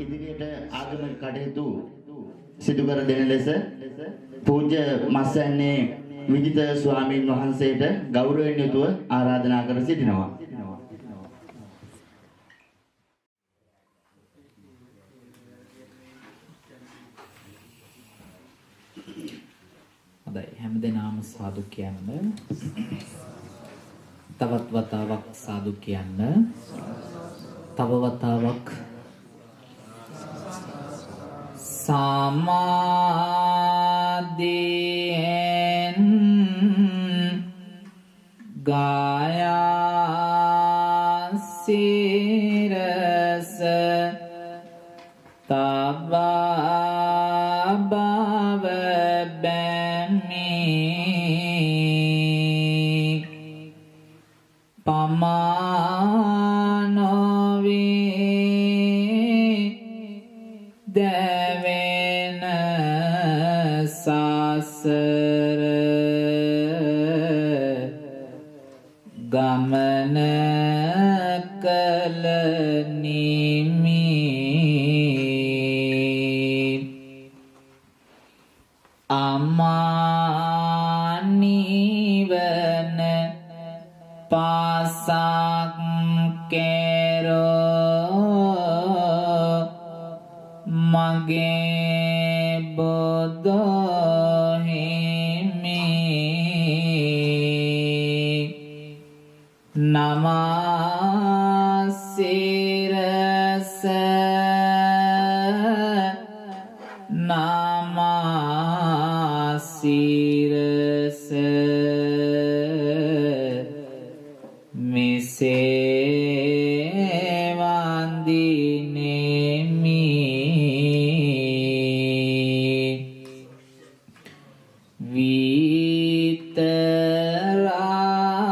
ඉදිරියට ආගමික කටයුතු සිදු කර දෙන ලෙස පූජ්‍ය මස්සන්නේ විජිත ස්වාමීන් වහන්සේට ගෞරවයෙන් යුතුව ආරාධනා කර සිටිනවා. හොඳයි හැමදෙනාම සාදු කියන්න. තවත් වතාවක් සාදු කියන්න. තව වතාවක් සමාධියෙන් ගායා සිරස තබා බව බැමි පමානොවේ දැවෙන සසර ගමන කල නිමි අමානිවන පාසක් කෙරෝ මගේ බොදොහිමි නමසිරස නමසිරස මෙසේ වන්දිනෙමි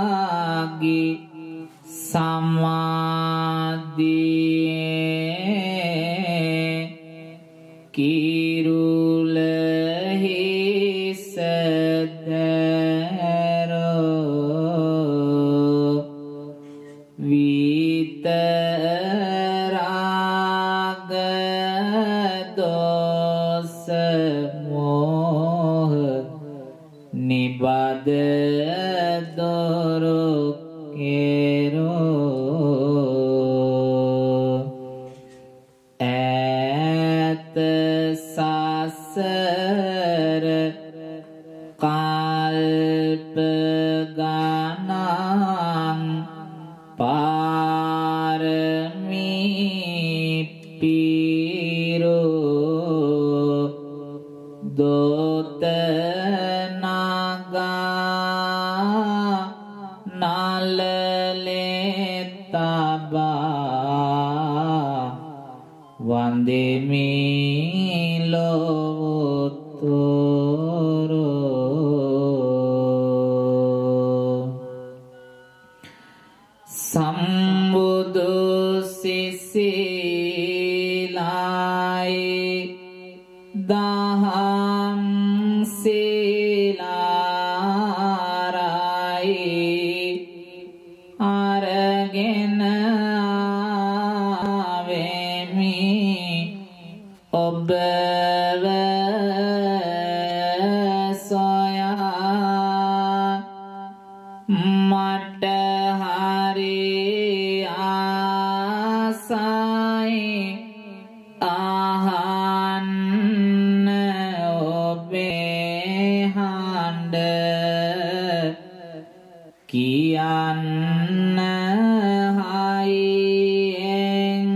විතරාගි සමාධියේ කිරුල හිසදරෝ විතරාග දෝස මෝහ නිබද දොරෝ කෙරෝ ඈත සසර කල්ප ගණන් පාරමී පිරෝ දොත නගා නලලේ තබා වන්දෙමි ලොවතුරෝ සම්බුදු සිසිලායි දහම් සිලාරයි අරගෙන ආවෙමි ඔබව සොයා මට හරි ආසයි අහන්න ඔබේ හඬ කියන්න හයියෙන්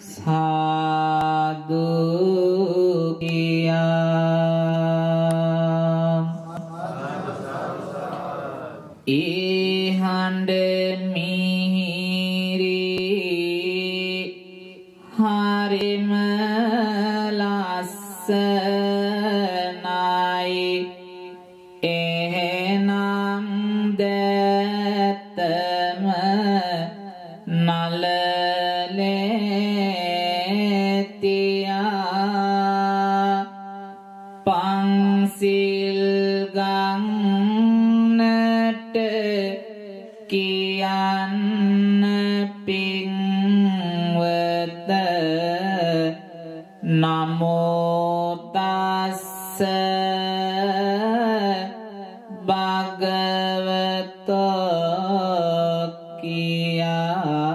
සාදු කියා ඒ හඬ මිහිරි හරිම ලස්සනයි එහෙනම් දැතම නලලේ තියා පන්සිල් ගන්නට කියන්න පින්වත නමෝ තස්ස භගවතෝ කියා.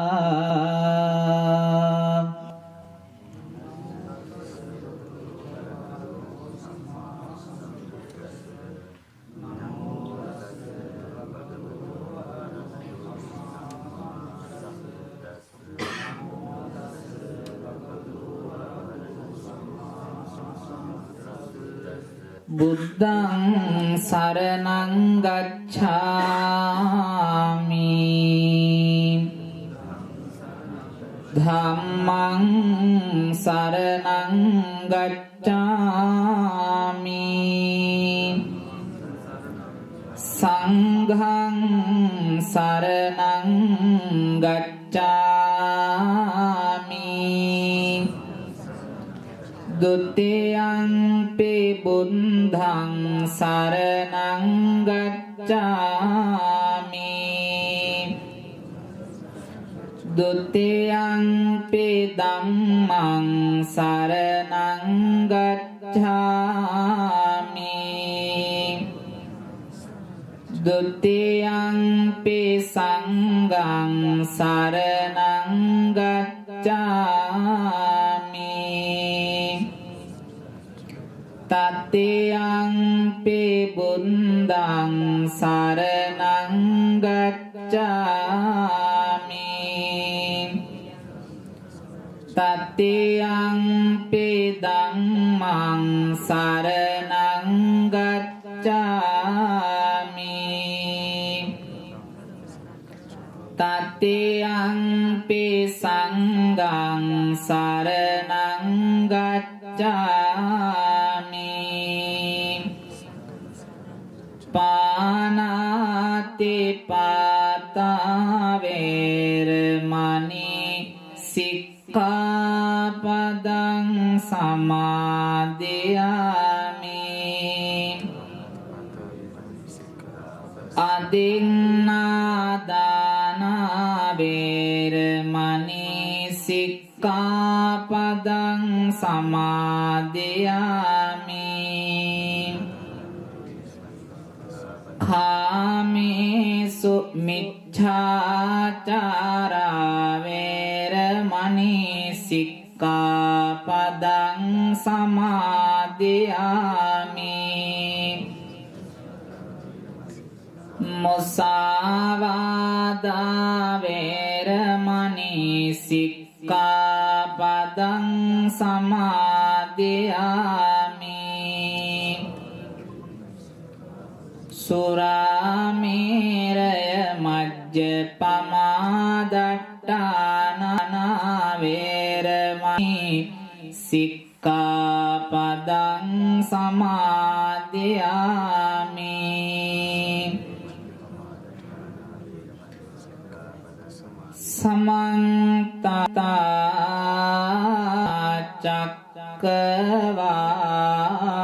බුද්ධං සරණං ගච්ඡාමි ධම්මං සරණං ගච්ඡාමි සංඝං සරණං ගච්ඡාමි ဒုတိယံ පි බුද්ධං සරණං ගච්ඡාමි ဒုတိယံ පි ධම්මං සරණං ගච්ඡාමි ဒုတိယံ පි සංඝං සරණං ගච්ඡාමි තතියංපි බුද්ධං සරණං ගච්ඡාමි තතියංපි ධම්මං සරණං ගච්ඡාමි තතියංපි සංඝං සරණං ගච්ඡාමි පානාති පාතා වේරමණී සික්ඛාපදං සමාදියාමි අදින්නාදාන වේරමණී සික්ඛාපදං සමාදියාමි කාමේසු මිච්ඡාචාරා වේරමණී සික්ඛාපදං සමාදියාමි මුසාවාදා වේරමණී සික්ඛාපදං සමාදියාමි සුරාමේරය මජ්ජපමාදට්ඨානා වේරමණී සික්ඛාපදං සමාදියාමි සමන්ත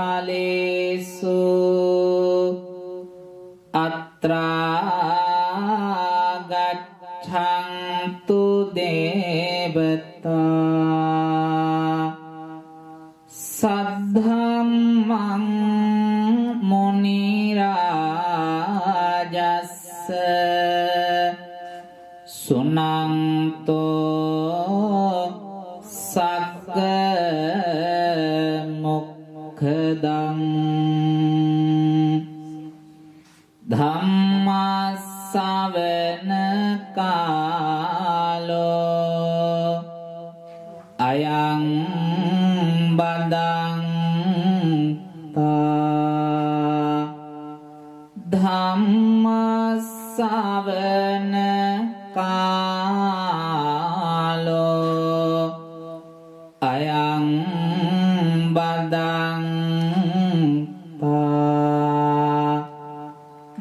චක්කවාලේසු අත්‍රා ගච්ඡන්තු දේවතා සද්ධම්මං මුනි රාජස්ස සුනන්තෝ සග්ග මොක්ඛදං ධම්මස්සවන කාලෝ අයං බදන්තා ධම්මස්සවන කාලෝ අයං බදන්තා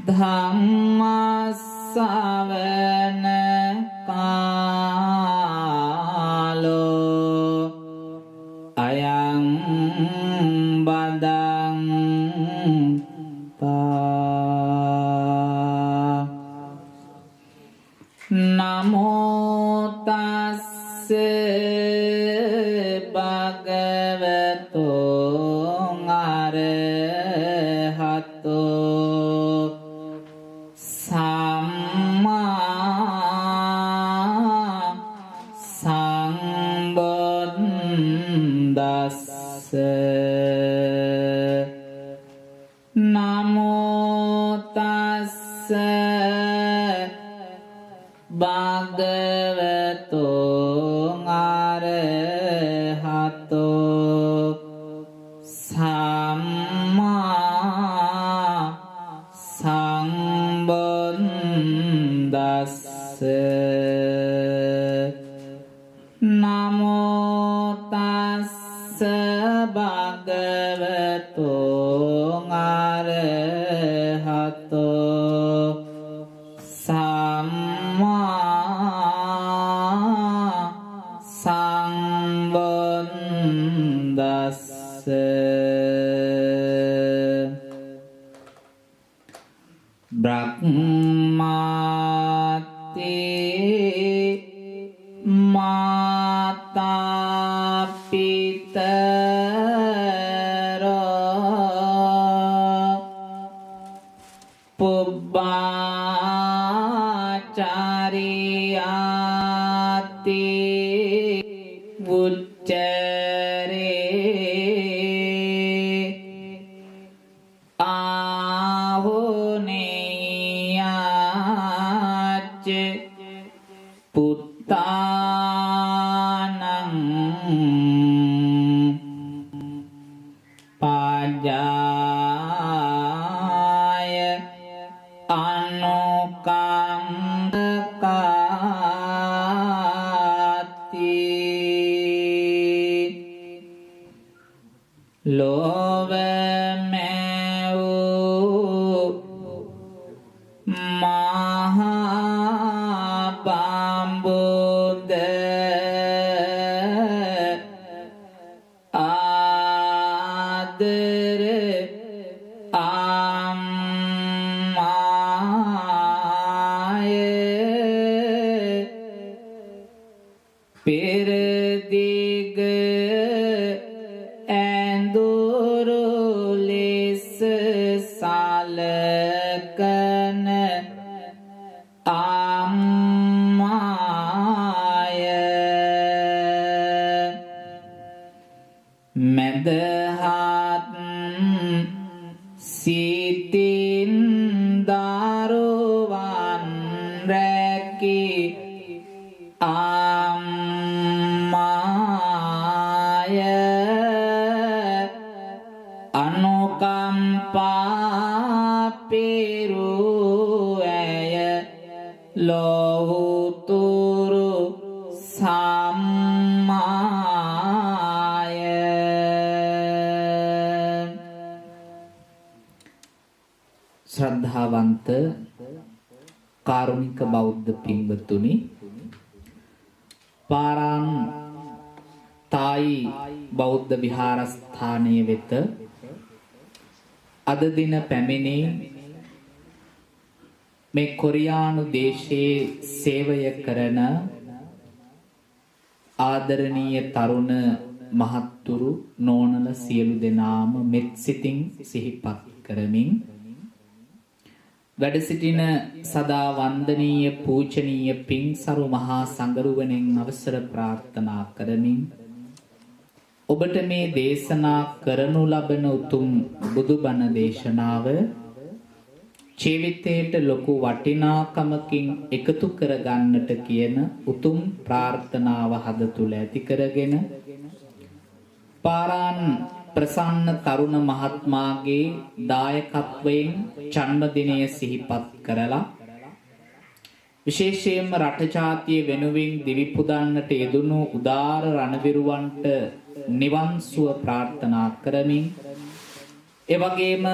ධම්මස්සවන කාලෝ සම්බුද්දස්ස නමෝ තස්ස භගවතෝ අරහතෝ සම්මා සම්බුද්දස්ස නමෝ තස්ස භගවතෝ අරහතෝ සම්මා සම්බුද්දස්ස බ්‍රහ්මාති මාතා පිතරෝ පුබ්බාචාරියාති උච්චරේ ආහුනේයාච පුත්තානං පාජාය අනුකම්පකාති ලෝවමෙව් මහා බඹුද ආදර අම්මාය පෙරදිග ඇඳුරු ලෙස සලකන අම්මාය මදහත් සිතින් දරුවන් රැකි අම්මාය අනුකම්පා පෙරු ඇය ලෝතුරු සම්මාය ශ්‍රද්ධාවන්ත කාරුණික බෞද්ධ පින්වතුනි පාරාන් තායි බෞද්ධ විහාරස්ථානයේ වෙත අද දින පැමිණි මේ කොරියානු දේශයේ සේවය කරන ආදරණීය තරුණ මහත්තුරු නෝනල සියලු දෙනාම මෙත් සිතින් සිහිපත් කරමින් වැඩ සිටින සදා වන්දනීය පූජනීය පින්සරු මහා සංඝරුවනෙන් අවසර ප්‍රාර්ථනා කරමින් ඔබට මේ දේශනා කරනු ලබන උතුම් බුදුබණ දේශනාව ජීවිතයට ලොකු වටිනාකමකින් එකතු කරගන්නට කියන උතුම් ප්‍රාර්ථනාව හද තුල ඇති කරගෙන පාරාන් ප්‍රසන්න තරුණ මහත්මාගේ දායකත්වයෙන් ජන්මදිනය සිහිපත් කරලා විශේෂයෙන්ම රට ජාතිය වෙනුවෙන් දිවි පුදන්නට යෙදුණු උදාර රණවිරුවන්ට නිවන් සුව ප්‍රාර්ථනා කරමින් ඒ වගේම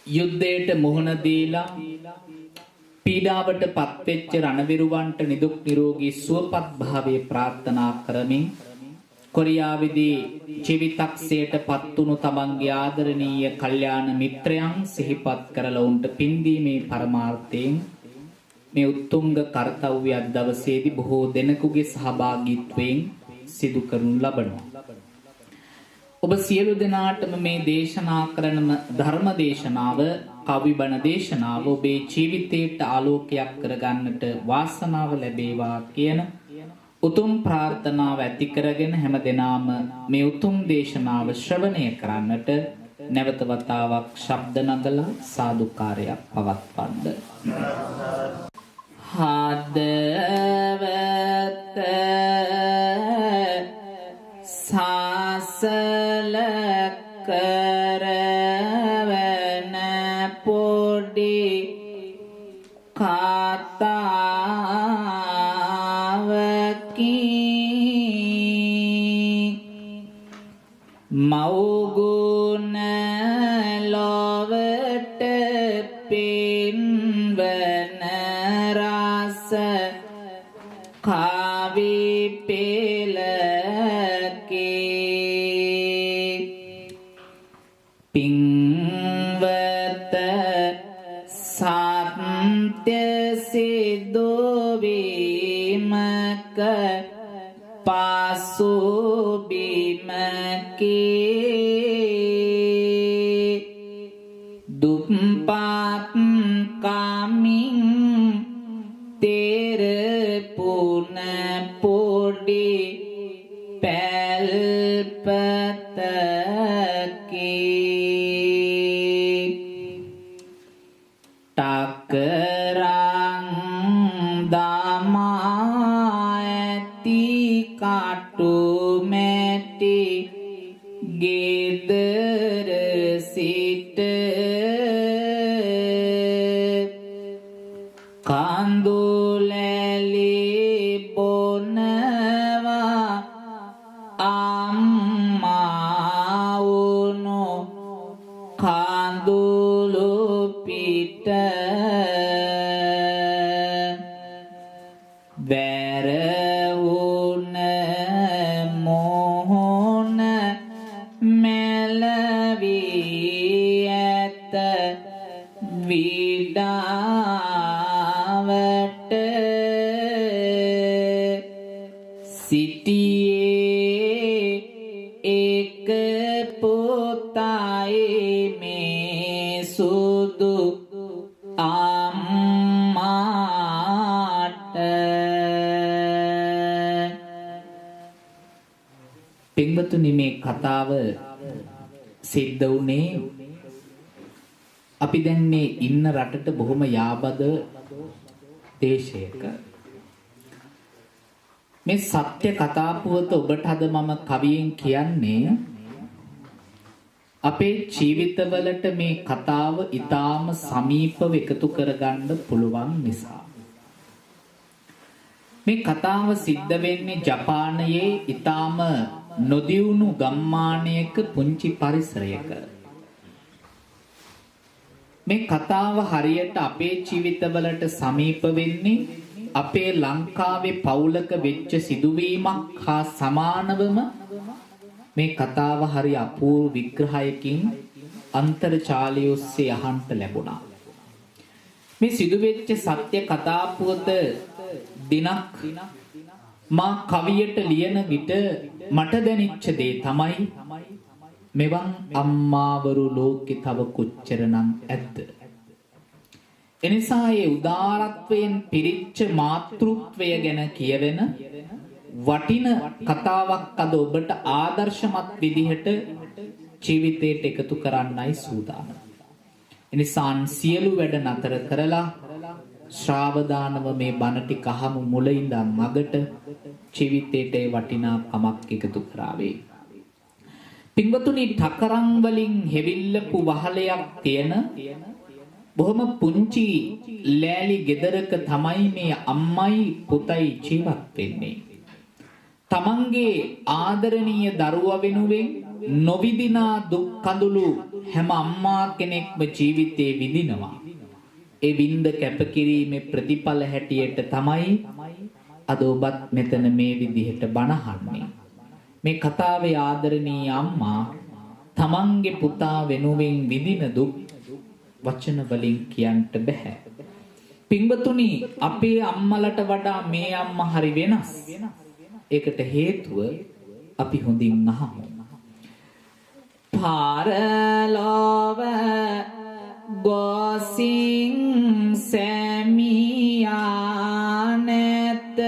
යුද්ධයට මුහුණ දීලා පීඩාවට පත්වෙච්ච රණවිරුවන්ට නිදුක් නිරෝගී සුවපත් භාවය ප්‍රාර්ථනා කරමින් කොරියාවේදී ජීවිතක්ෂයට පත්තුණු තමන්ගේ ආදරණීය කල්යාණ මිත්‍රයන් සිහිපත් කරලා උන්ට පින්දීමේ පරමාර්ථයෙන් මේ උත්තුංග කාර්යය දවසේදී බොහෝ දෙනෙකුගේ සහභාගීත්වයෙන් සිදු කරනු ලබනවා. ඔබ සියලු දෙනාටම මේ දේශනා කරන ධර්ම දේශනාව කවි බණ දේශනාව ඔබේ ජීවිතයට ආලෝකයක් කරගන්නට වාසනාව ලැබේවා කියන උතුම් ප්‍රාර්ථනාව ඇති කරගෙන හැම දිනාම මේ උතුම් දේශනාව ශ්‍රවණය කරන්නට නැවත වතාවක් ශබ්ද නගලා සාදුකාරයක් පවත්වන්න. හදවත සාසල කරවන පොඩි කතාවකි මව්ගුණ ලොවට පෙන්වන රස කවි පෙළකි පින්වත සත්‍ය සිදුවීමක පසුබිමකි දුප්පත් කමින් තෙරපුන පොඩි පැල්පතකි ටකරන් දමා ඇති කටු මැටි ගෙදර සිට කඳුලැලි බොනවා අම්මා වුණු කඳුළු පිට වැරවුණ මොහොන මැලවී ඇත විඩාවට සිටියේ එක පුතයි මේ සුදු අම්මාට පින්වතුනි මේ කතාව සිද්ධ වුණේ අපි දැන් මේ ඉන්න රටට බොහොම යාබද දේශයක මේ සත්‍ය කතා පුවත ඔබට අද මම කවියෙන් කියන්නේ අපේ ජීවිතවලට මේ කතාව ඊටාම සමීපව එකතු කරගන්න පුළුවන් නිසා මේ කතාව සිද්ධ වෙන්නේ ජපානයේ ඊටාම නොදියුණු ගම්මානයක පුංචි පරිසරයක මේ කතාව හරියට අපේ ජීවිතවලට සමීප වෙන්නේ අපේ ලංකාවේ පවුලක වෙච්ච සිදුවීමක් හා සමානවම මේ කතාව හරි අපූර්ව විග්‍රහයකින් අන්තර්ජාලය ඔස්සේ අහන්න ලැබුණා. මේ සිදුවෙච්ච සත්‍ය කතා පුවත දිනක් මා කවියට ලියන විට මට දැනෙච්ච දේ තමයි මෙවන් අම්මාවරු ලෝකෙ තව කොච්චරනම් ඇද්ද? එනිසා ඒ උදාරත්වයෙන් පිරිච්ච මාතෘත්වය ගැන කියවෙන වටින කතාවක් අද ඔබට ආදර්ශමත් විදිහට ජීවිතයට එකතු කරන්නයි සූදානම්. එනිසා සියලු වැඩ නතර කරලා ශ්‍රාවදානව මේ බණ ටික අහමු මුල ඉඳන් මගට ජීවිතයට ඒ වටිනාකමක් එකතු කරාවේ. පින්වතුනි ඨකරන් වලින් හෙවිල්ලපු වහලයක් තියෙන බොහොම පුංචි ලෑලි ගෙදරක තමයි මේ අම්මයි පුතයි ජීවත් වෙන්නේ. තමන්ගේ ආදරණීය දරුවා වෙනුවෙන් නොවිදිනා දුක් කඳුළු හැම අම්මා කෙනෙක්ම ජීවිතේ විඳිනවා. ඒ විඳ කැපකිරීමේ ප්‍රතිඵල හැටියට තමයි අද ඔබත් මෙතන මේ විදිහට බණහන්නේ. මේ කතාවේ ආදරණීය අම්මා තමන්ගේ පුතා වෙනුවෙන් විඳින දුක් වචන වලින් කියන්න බෑ. පින්වතුනි අපේ අම්මලට වඩා මේ අම්මා හරි වෙනස්. ඒකට හේතුව අපි හොඳින් අහමු. පාරලොව ගොසින් සැමියා නැත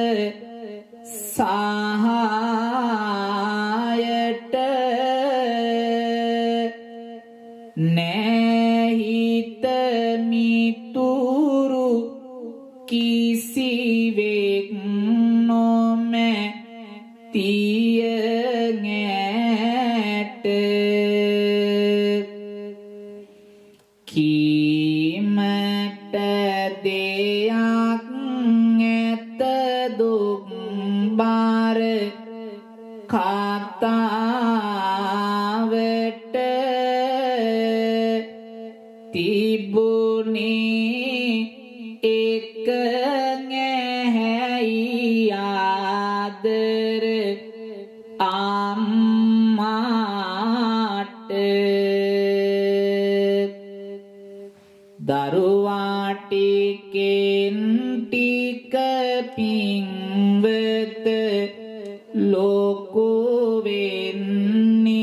තිය ඈට කීමට දෙයක් ඇත දුක් බාර කතාවට තිබුණේ එක ඇහැයි ආදර අම්මාට දරුවාටිකෙන් ටික පින්වත ලොකු වෙන්නේ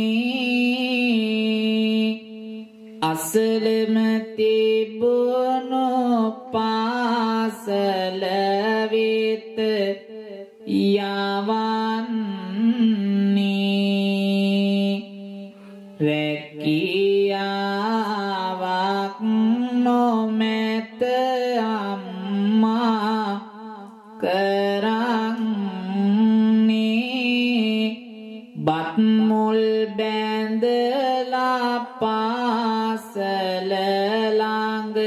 අසලම තිබුණු පාසල වෙත යවන්නේ රැකියාවක් නොමැත අම්මා කරන්නේ බත් මුල් බැඳලා පාසල ළඟ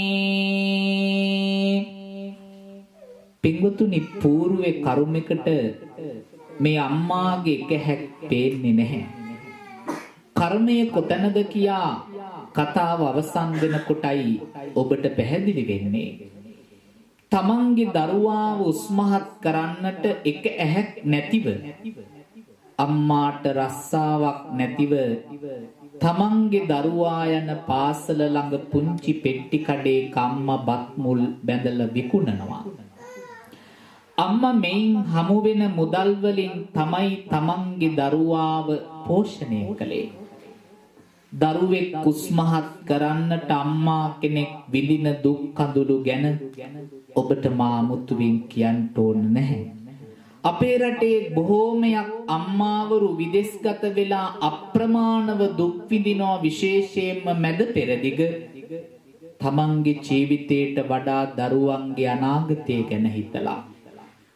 විකුණන්නේ පින්වතුනි పూర్වේ කරුමයකට මේ අම්මාගේ එක හැක් පේන්නේ නැහැ කර්මය කොතැනද කියා කතාව අවසන් වෙනකොටයි ඔබට පැහැදිලි වෙන්නේ තමන්ගේ දරුවාව උස්මහත් කරන්නට එක ඇහැක් නැතිව අම්මාට රස්සාවක් නැතිව තමන්ගේ දරුවා යන පාසල ළඟ පුංචි පෙට්ටි කඩේ කම්මා බත් මුල් බැඳලා විකුණනවා අම්මා මෙයින් හමු වෙන මුදල් වලින් තමයි තමන්ගේ දරුවාව පෝෂණය කළේ දරුවෙක් කුස්මහත් කරන්නට අම්මා කෙනෙක් විඳින දුක් කඳුළු ගැන ඔබට මා මුතුවෙන් කියන්න ඕන නැහැ. අපේ රටේ බොහෝමයක් අම්මාවරු විදේශගත වෙලා අප්‍රමාණව දුක් විඳිනවා විශේෂයෙන්ම මැද පෙරදිග තමන්ගේ ජීවිතයට වඩා දරුවන්ගේ අනාගතය ගැන හිතලා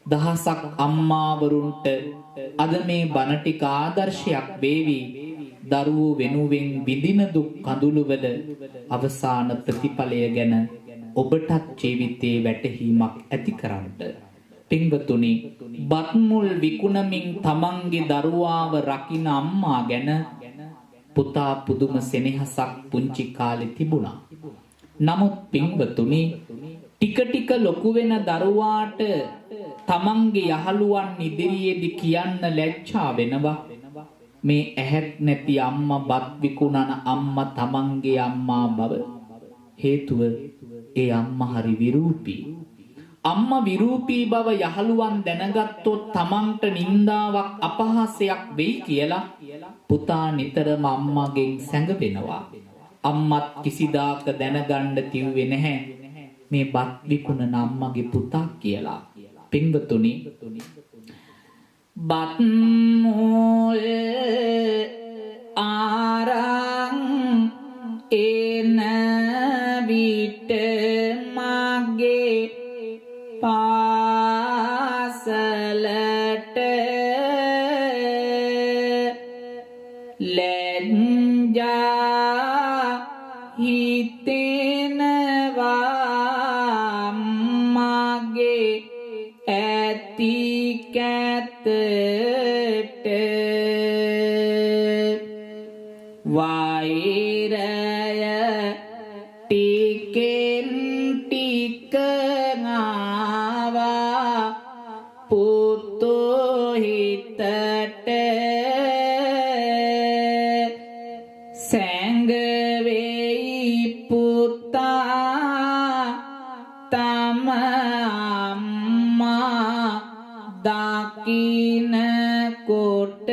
දහසක් අම්මාවරුන්ට අද මේ බණ ටික ආදර්ශයක් වේවි දරුවෝ වෙනුවෙන් විඳින දුක් කඳුළුවල අවසාන ප්‍රතිඵලය ගැන ඔබටත් ජීවිතේ වැටහීමක් ඇති කරන්නට පින්වතුනි බත් මුල් විකුණමින් තමන්ගේ දරුවාව රකින්න අම්මා ගැන පුතා පුදුම සෙනෙහසක් පුංචි කාලේ තිබුණා. නමුත් පින්වතුනි ටික ටික ලොකු වෙන දරුවාට තමන්ගේ යහළුවන් ඉදිරියේදී කියන්න ලැජ්ජා වෙනවා. මේ ඇහැක් නැති අම්මා බත් විකුණන අම්මා තමන්ගේ අම්මා බව හේතුව ඒ අම්මා හරි විරූපී අම්මා විරූපී බව යහළුවන් දැනගත්තොත් තමන්ට නින්දාවක් අපහාසයක් වෙයි කියලා පුතා නිතරම අම්මාගෙන් සැඟවෙනවා අම්මත් කිසිදාක දැනගන්න තිව්වේ නැහැ මේ බත් විකුණන අම්මගේ පුතා කියලා පින්වතුනි බත් මුල් ආරං එන විට මගේ පාසලට ලැජ්ජා හිතෙනවා මගේ ඇති කැතට වෛරය ටිකෙන් ටික ආවා පුතෝ හිතට සැඟවෙයි පුතා තම අම්මා දකින්න කොට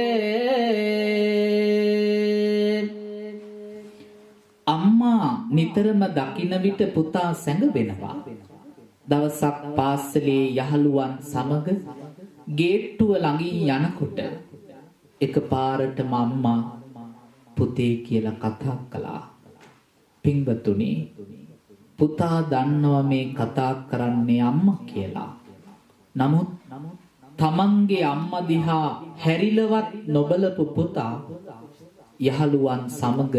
අම්මා නිතරම දකින්න විට පුතා සැඟවෙනවා. දවසක් පාසලේ යහළුවන් සමග ගේට්ටුව ළඟින් යනකොට එකපාරටම අම්මා පුතේ කියලා කතා කළා. පින්වතුනි පුතා දන්නවා මේ කතා කරන්නේ අම්මා කියලා. නමුත් තමන්ගේ අම්මා දිහා හැරිලවත් නොබලපු පුතා යහළුවන් සමග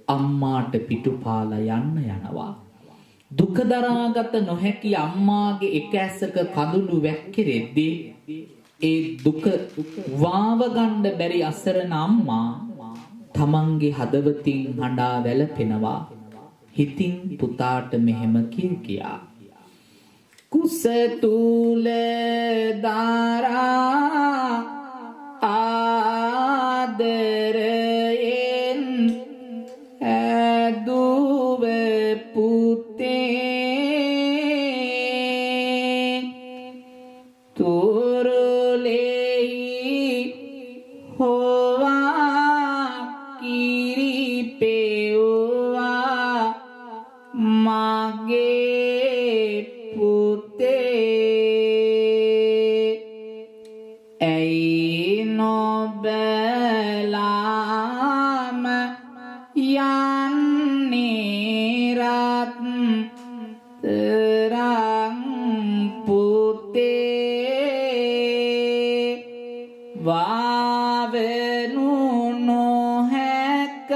අම්මාට පිටුපාලා යන්න යනවා. දුක දරාගත නොහැකි අම්මාගේ එක ඇසක කඳුළු වැක්කිරෙද්දී ඒ දුක වාව ගන්න බැරි අසරණ අම්මා තමන්ගේ හදවතින් හඬා වැළපෙනවා. හිතින් පුතාට මෙහෙම කියා කුස තුල දාරා ආදරයෙන් ඇදුව පුතේ තුරුලෙහි හොවා කිරිපෙව්වා මගේ පුතේ ඇයි නොබලාම යන්නේ රත්තරන් පුතේ වාවනු නොහැක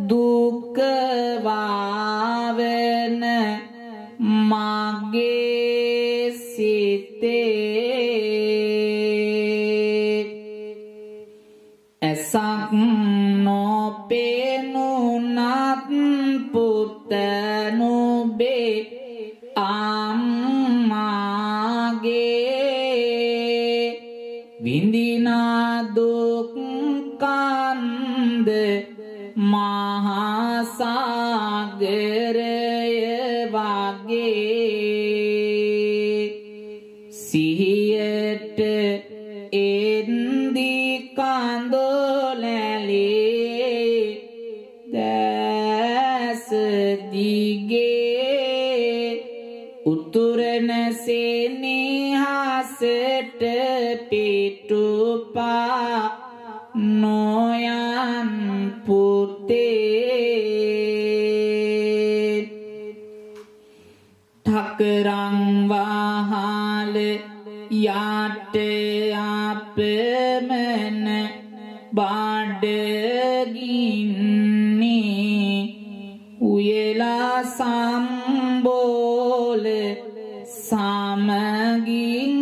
දුක වාවන මගේ සිතේ ඇසක් නොපෙනුනත් පුත නොබේ අම්මාගේ විඳිනා දුක් කන්ද මහා සාගරය වගේ සිහියට එන්දි කඳුලැලේ දැස දිගේ උතුරන සෙනෙහසට පිටුපා නොයන් පුතේ ඨකරං වහල යට අපමණ බඩගින්නේ උයලා සම්බෝල සමගින්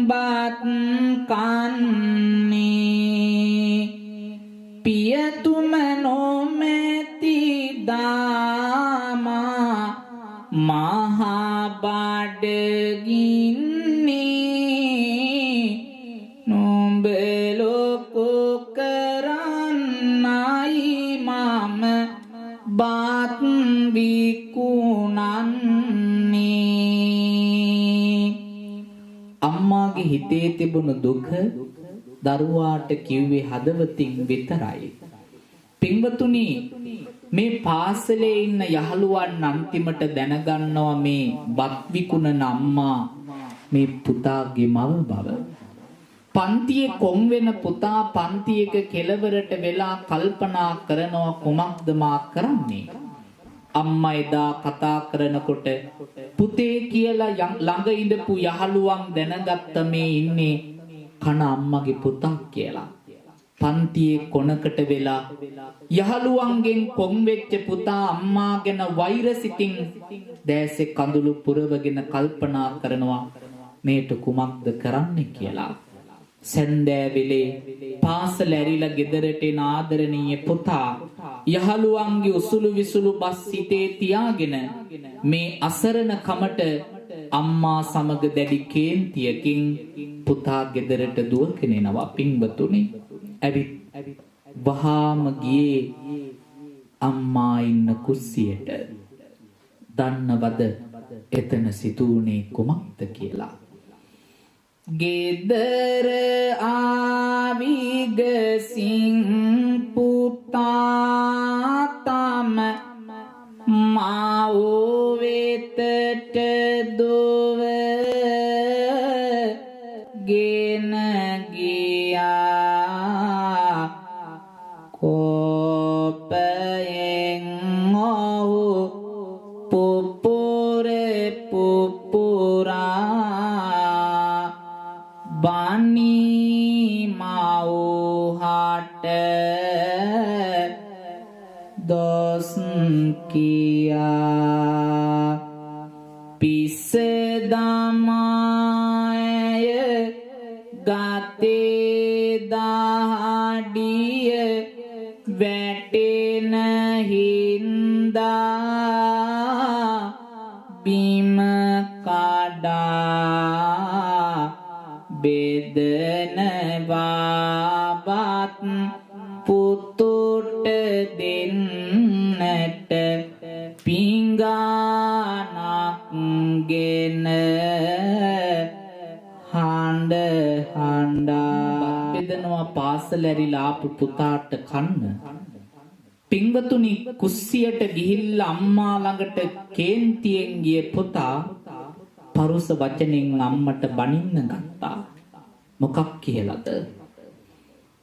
බත් කන්නේ පියතුම නොමැති දාමා මහා බඩගින්නේ නුඹ ලොකු කරන්නයි මම බත් විකුණන්නේ අම්මාගේ හිතේ තිබුණු දුක දරුවාට කිව්වේ හදවතින් විතරයි. පින්වතුනි මේ පාසලේ ඉන්න යහළුවන් අන්තිමට දැනගන්නවා මේ බත් විකුණන අම්මා මේ පුතාගේ මව බව. පන්තියේ කොම් වෙන පුතා පන්තියක කෙළවරට වෙලා කල්පනා කරනවා කුමක්ද මා කරන්නේ? අම්මා එදා කතා කරනකොට පුතේ කියලා ළඟ ඉඳපු යහළුවන් දැනගත්ත මේ ඉන්නේ කන අම්මගේ පුතා කියලා. පන්තියේ කොනකට වෙලා යහළුවන්ගෙන් කොම් වෙච්ච පුතා අම්මා ගැන වෛරසිතින් දැසේ කඳුළු පුරවගෙන කල්පනා කරනවා මේට කුමක්ද කරන්නේ කියලා. සැන්දෑ වෙලේ පාසල ඇරිලා ගෙදරට එන ආදරණීය පුතා යහළුවන්ගේ උසුළු විසුළු බස් සිතේ තියාගෙන මේ අසරණ කමට අම්මා සමග දැඩි කේන්තියකින් පුතා ගෙදරට දුවගෙන එනවා. පින්වතුනි ඇවිත් වහාම ගියේ අම්මා ඉන්න කුස්සියට. දන්නවද එතන සිදුුනේ කුමක්ද කියලා? ගෙදර ආවිගසින් පුතා තම මාවෝ වෙතට දුව ගෙන ගියා. කෝපයෙන් ඔහු පුපුරා බානී මව්හට දොස් කියා පිස්ස දමාය ගතේ දහඩිය වැටෙන හින්දා බිම කඩා බෙදනවාවත් පුතුට දෙන්නට පිංගානක් ගෙන හඬ හඬා බෙදනවා පාසල ඇරිලා ආපු පුතාට කන්න. පින්වතුනි කුස්සියට ගිහිල්ලා අම්මා ළඟට කේන්තියෙන් ගිය පුතා පරුස වචනෙන් අම්මට බනින්න ගත්තා. මොකක් කියලාද?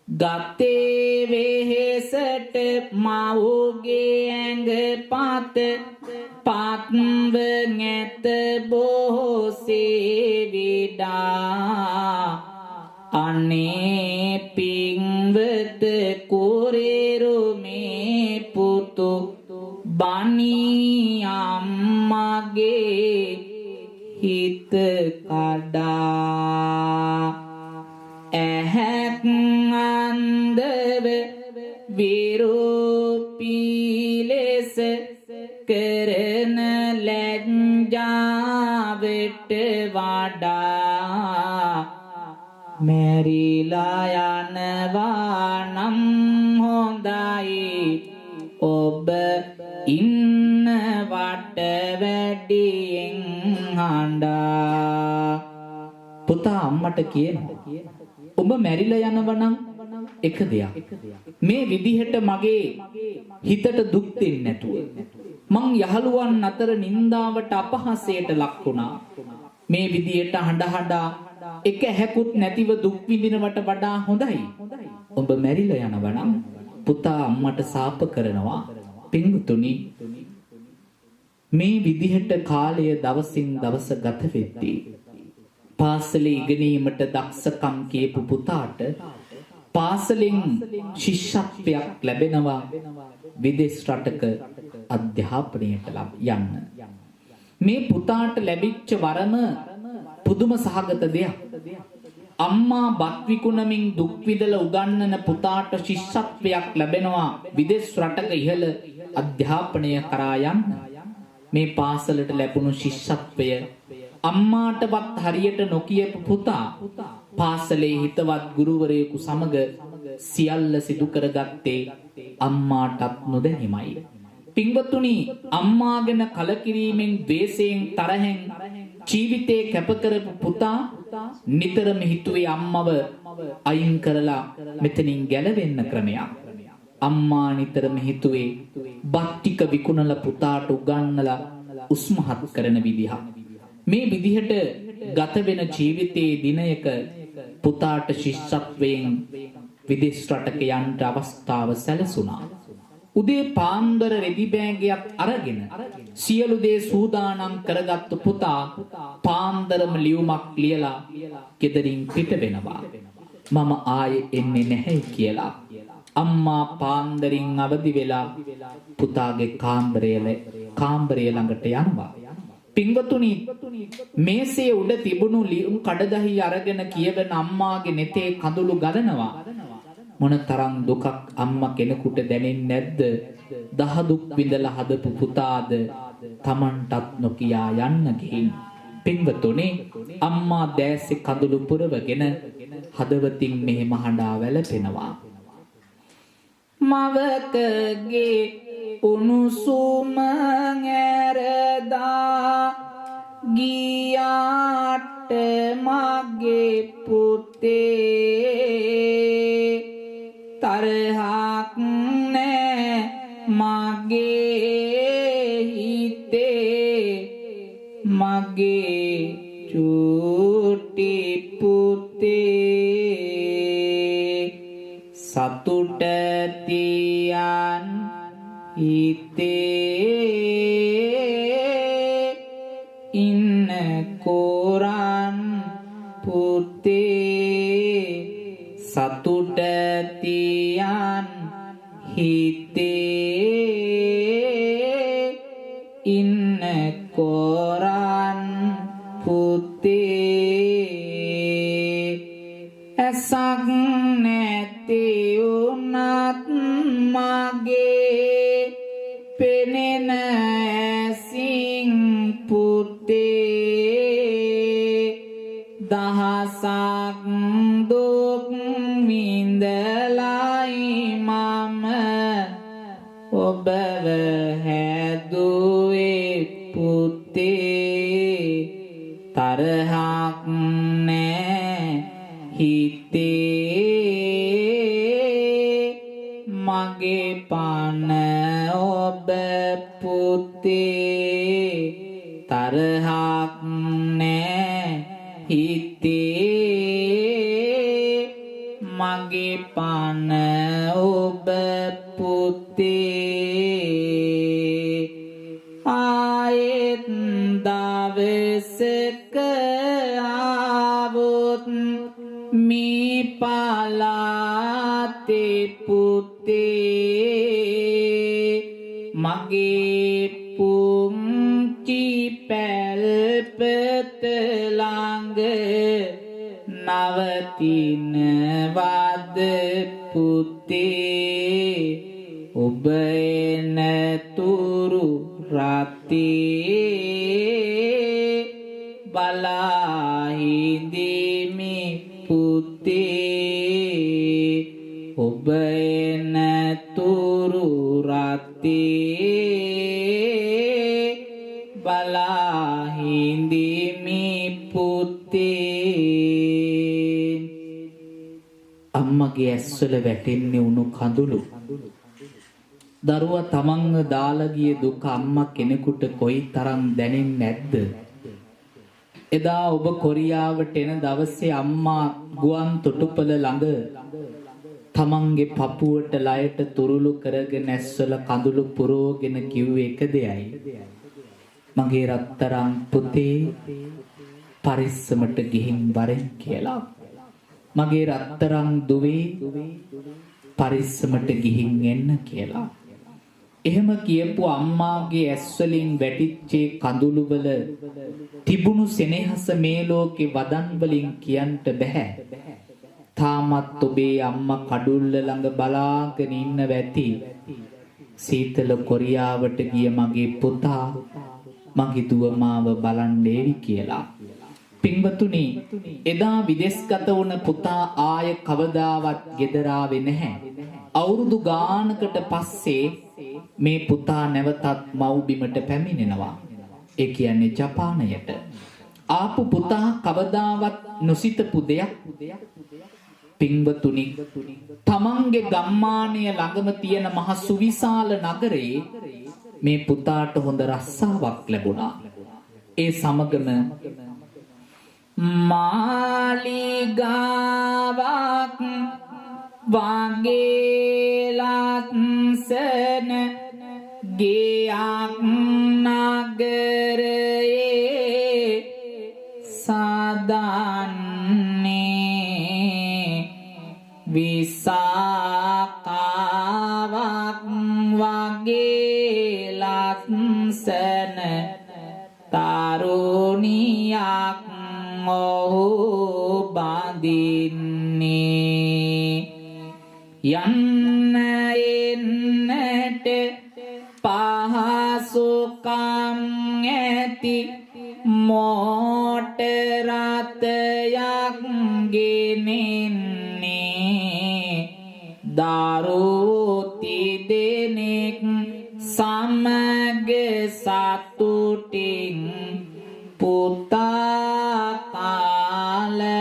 ගතේ වෙහෙසට මවුගේ ඇඟ පාත පාත්ව නැත බොහෝසේ විඩා අනේ පින්වත කුරේරු මේ පුතු බණී අම්මගේ හිත කඩා ඇහැක් අන්දව විරූපී ලෙස කරන ලැජ්ජාවට වඩා මැරිලා යනවා නම් හොඳයි ඔබ ඉන්නවට වැඩියෙන් හඬා. පුතා අම්මට කියනවා ඔබ මැරිලා යනවනම් එක දෙයක් මේ විදිහට මගේ හිතට දුක් දෙන්නේ නැතුව මං යහළුවන් අතර නින්දාවට අපහාසයට ලක් වුණා. මේ විදිහට හඬ එක හැකුත් නැතිව දුක් විඳිනවට වඩා හොඳයි ඔබ මැරිලා යනවනම්. පුතා අම්මට සාප කරනවා පින්තුනි මේ විදිහට කාලය දවසින් දවස ගත වෙද්දී පාසලේ ඉගෙනීමට දක්ෂකම් කියපු පුතාට පාසලෙන් ශිෂ්‍යත්වයක් ලැබෙනවා විදේශ රටක අධ්‍යාපනයට යන්න. මේ පුතාට ලැබිච්ච වරම පුදුම සහගත දෙයක්. අම්මා බත් විකුණමින් දුක් විඳලා උගන්වන පුතාට ශිෂ්‍යත්වයක් ලැබෙනවා විදේශ රටක ඉහළ අධ්‍යාපනය කරා යන්න. මේ පාසලට ලැබුණු ශිෂ්‍යත්වය අම්මාටවත් හරියට නොකියපු පුතා පාසලේ හිතවත් ගුරුවරයෙකු සමග සියල්ල සිදු කරගත්තේ අම්මාටත් නොදැනීමයි. පින්වතුනි අම්මා ගැන කලකිරීමෙන් ද්වේෂයෙන් තරහෙන් ජීවිතේ කැප කරපු පුතා නිතරම හිතුවේ අම්මව අයින් කරලා මෙතනින් ගැලවෙන්න ක්‍රමයක්. අම්මා නිතරම හිතුවේ බත් ටික විකුණලා පුතාට උගන්වලා උස්මහත් කරන විදිහ. මේ විදිහට ගත වෙන ජීවිතයේ දිනයක පුතාට ශිෂ්‍යත්වයෙන් විදේශ රටක යන්න අවස්ථාව සැලසුණා. උදේ පාන්දර රෙදි බෑගයක් අරගෙන සියලු දේ සූදානම් කරගත්තු පුතා පාන්දරම ලියුමක් ලියලා ගෙදරින් පිට වෙනවා. මම ආයේ එන්නේ නැහැ කියලා. අම්මා පාන්දරින් අවදි වෙලා පුතාගේ කාමරය ළඟට යනවා. පින්වතුනි මේසේ උඩ තිබුණු ලියුම් කඩදාහි අරගෙන කියවන අම්මාගේ නෙතේ කඳුළු ගලනවා. මොනතරම් දුකක් අම්මා කෙනෙකුට දැනෙන්නේ නැද්ද? දහ දුක් විඳලා හදපු පුතාද Tamanටත් නොකියා යන්න ගිහින්. පින්වතුනි අම්මා දැස්සේ කඳුළු පුරවගෙන හදවතින් මෙහෙම හඬා වැළපෙනවා. මවකගේ උණුසුම ඇරදා ගියාට මගේ පුතේ තරහක් නෑ මගේ හිතේ මගේ චූටි පුතේ සතුට තියන් හිතේ ඉන්න කොරන් පුතේ සතුට තියන් හිතේ ඉන්න කොරන් පුතේ ඇසක් නැති උනත් මගේ පෙනෙන ඇසින් පුතේ දහසක් දුක් විඳලයි මම ඔබව හැදුවේ පුතේ තරහක් නෑ හිතේ මගේ පන ඔබ පුතේ තරහක් නෑ හිතේ මගේ පන ඔබ පුතේ ආයෙත් දවසක ආවොත් මේ පලාතේ පුතේ මගේ පුංචි පැල්පත ළඟ නවතිනවද පුතේ ඔබ එනතුරු රතේ බලා හිඳිමි පුතේ ඔබ එනතුරු රතේ බලා හිඳිමි පුතේ අම්මගේ ඇස්වල වැටෙන්නේ උණු කඳුළු දරුවා තමන්ව දාලා ගිය දුක අම්මා කෙනෙකුට කොයිතරම් දැනෙන්නේ නැද්ද එදා ඔබ කොරියාවට එන දවසේ අම්මා ගුවන් තොටුපළ ළඟ තමන්ගේ පපුවට ලයට තුරුළු කරගෙන ඇස්වල කඳුළු පුරෝගෙන කිව්වේ එක දෙයයි මගේ රත්තරන් පුතේ පරිස්සමට ගිහින් වරෙන් කියලා මගේ රත්තරන් දුවේ පරිස්සමට ගිහින් එන්න කියලා එහෙම කියපු අම්මාගේ ඇස්වලින් වැටිච්ච කඳුළු වල තිබුණු සෙනෙහස මේ ලෝකේ වදන් වලින් කියන්න බෑ. තාමත් ඔබේ අම්මා කඩුල්ල ළඟ බලාගෙන ඉන්න වැටි. සීතල කොරියාවට ගිය මගේ පුතා මගේ දුව මාව බලන්න එවි කියලා. පින්වතුනි එදා විදේශගත වුණ පුතා ආය කවදාවත් ගෙදර ආවේ නැහැ. අවුරුදු ගානකට පස්සේ මේ පුතා නැවතත් මව්බිමට පැමිණෙනවා. ඒ කියන්නේ ජපානයට. ආපු පුතා කවදාවත් නොසිතපු දෙයක් පින්වතුනි තමන්ගේ ගම්මානය ළඟම තියෙන මහ සුවිශාල නගරේ මේ පුතාට හොඳ රස්සාවක් ලැබුණා. ඒ සමගම මාලිගාවක් වගේ ලස්සන ගෙයක් නගරයේ සාදන්නේ විසාකාවක් වගේ ලස්සන තරුණියක් ඔහු බඳින්නේ යන්න එන්නට පහසුකම් ඇති මෝටරතයක් ගෙනෙන්නේ දරුවෝ තිදෙනෙක් සමග සතුටින් පුතා කාලය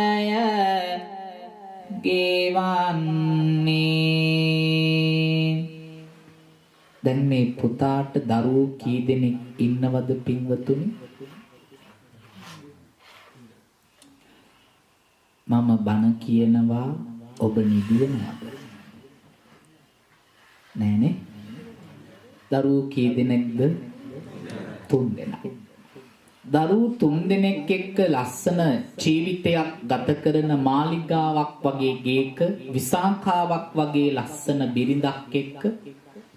ගෙවන්නේ. දැන් මේ පුතාට දරුවෝ කී දෙනෙක් ඉන්නවද පින්වතුනි? මම බණ කියනවා ඔබ නිදිනවද? නෑනේ. දරුවෝ කී දෙනෙක්ද? 3 දෙනා. දරුවෝ 3 දෙනෙක් එක්ක ලස්සන ජීවිතයක් ගත කරන මාලිගාවක් වගේ ගේක විසාඛාවක් වගේ ලස්සන බිරිඳක් එක්ක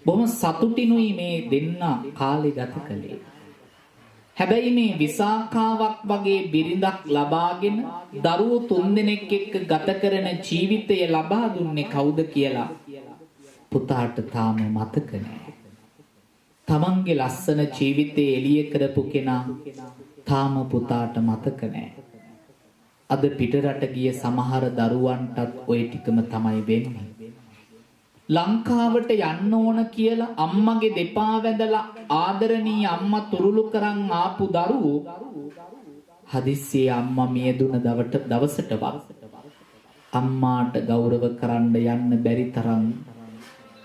බොහොම සතුටිනුයි මේ දෙන්න කාලේ ගත කළේ. හැබැයි මේ විසාඛාවක් වගේ බිරිඳක් ලබාගෙන දරුවෝ 3 දෙනෙක් එක්ක ගත කරන ජීවිතය ලබා දුන්නේ කවුද කියලා පුතාට තාම මතක නෑ. තමන්ගේ ලස්සන ජීවිතේ එළිය කරපු කෙනා තාම පුතාට මතක නෑ. අද පිටරට ගිය සමහර දරුවන්ටත් ওই ටිකම තමයි වෙන්නේ. ලංකාවට යන්න ඕන කියලා අම්මගේ දෙපා වැඳලා ආදරණීය අම්මා තුරුළු කරන් ආපු දරුවෝ හදිස්සියේ අම්මා මියදුන දවසටවත් අම්මාට ගෞරව කරන්න යන්න බැරි තරම්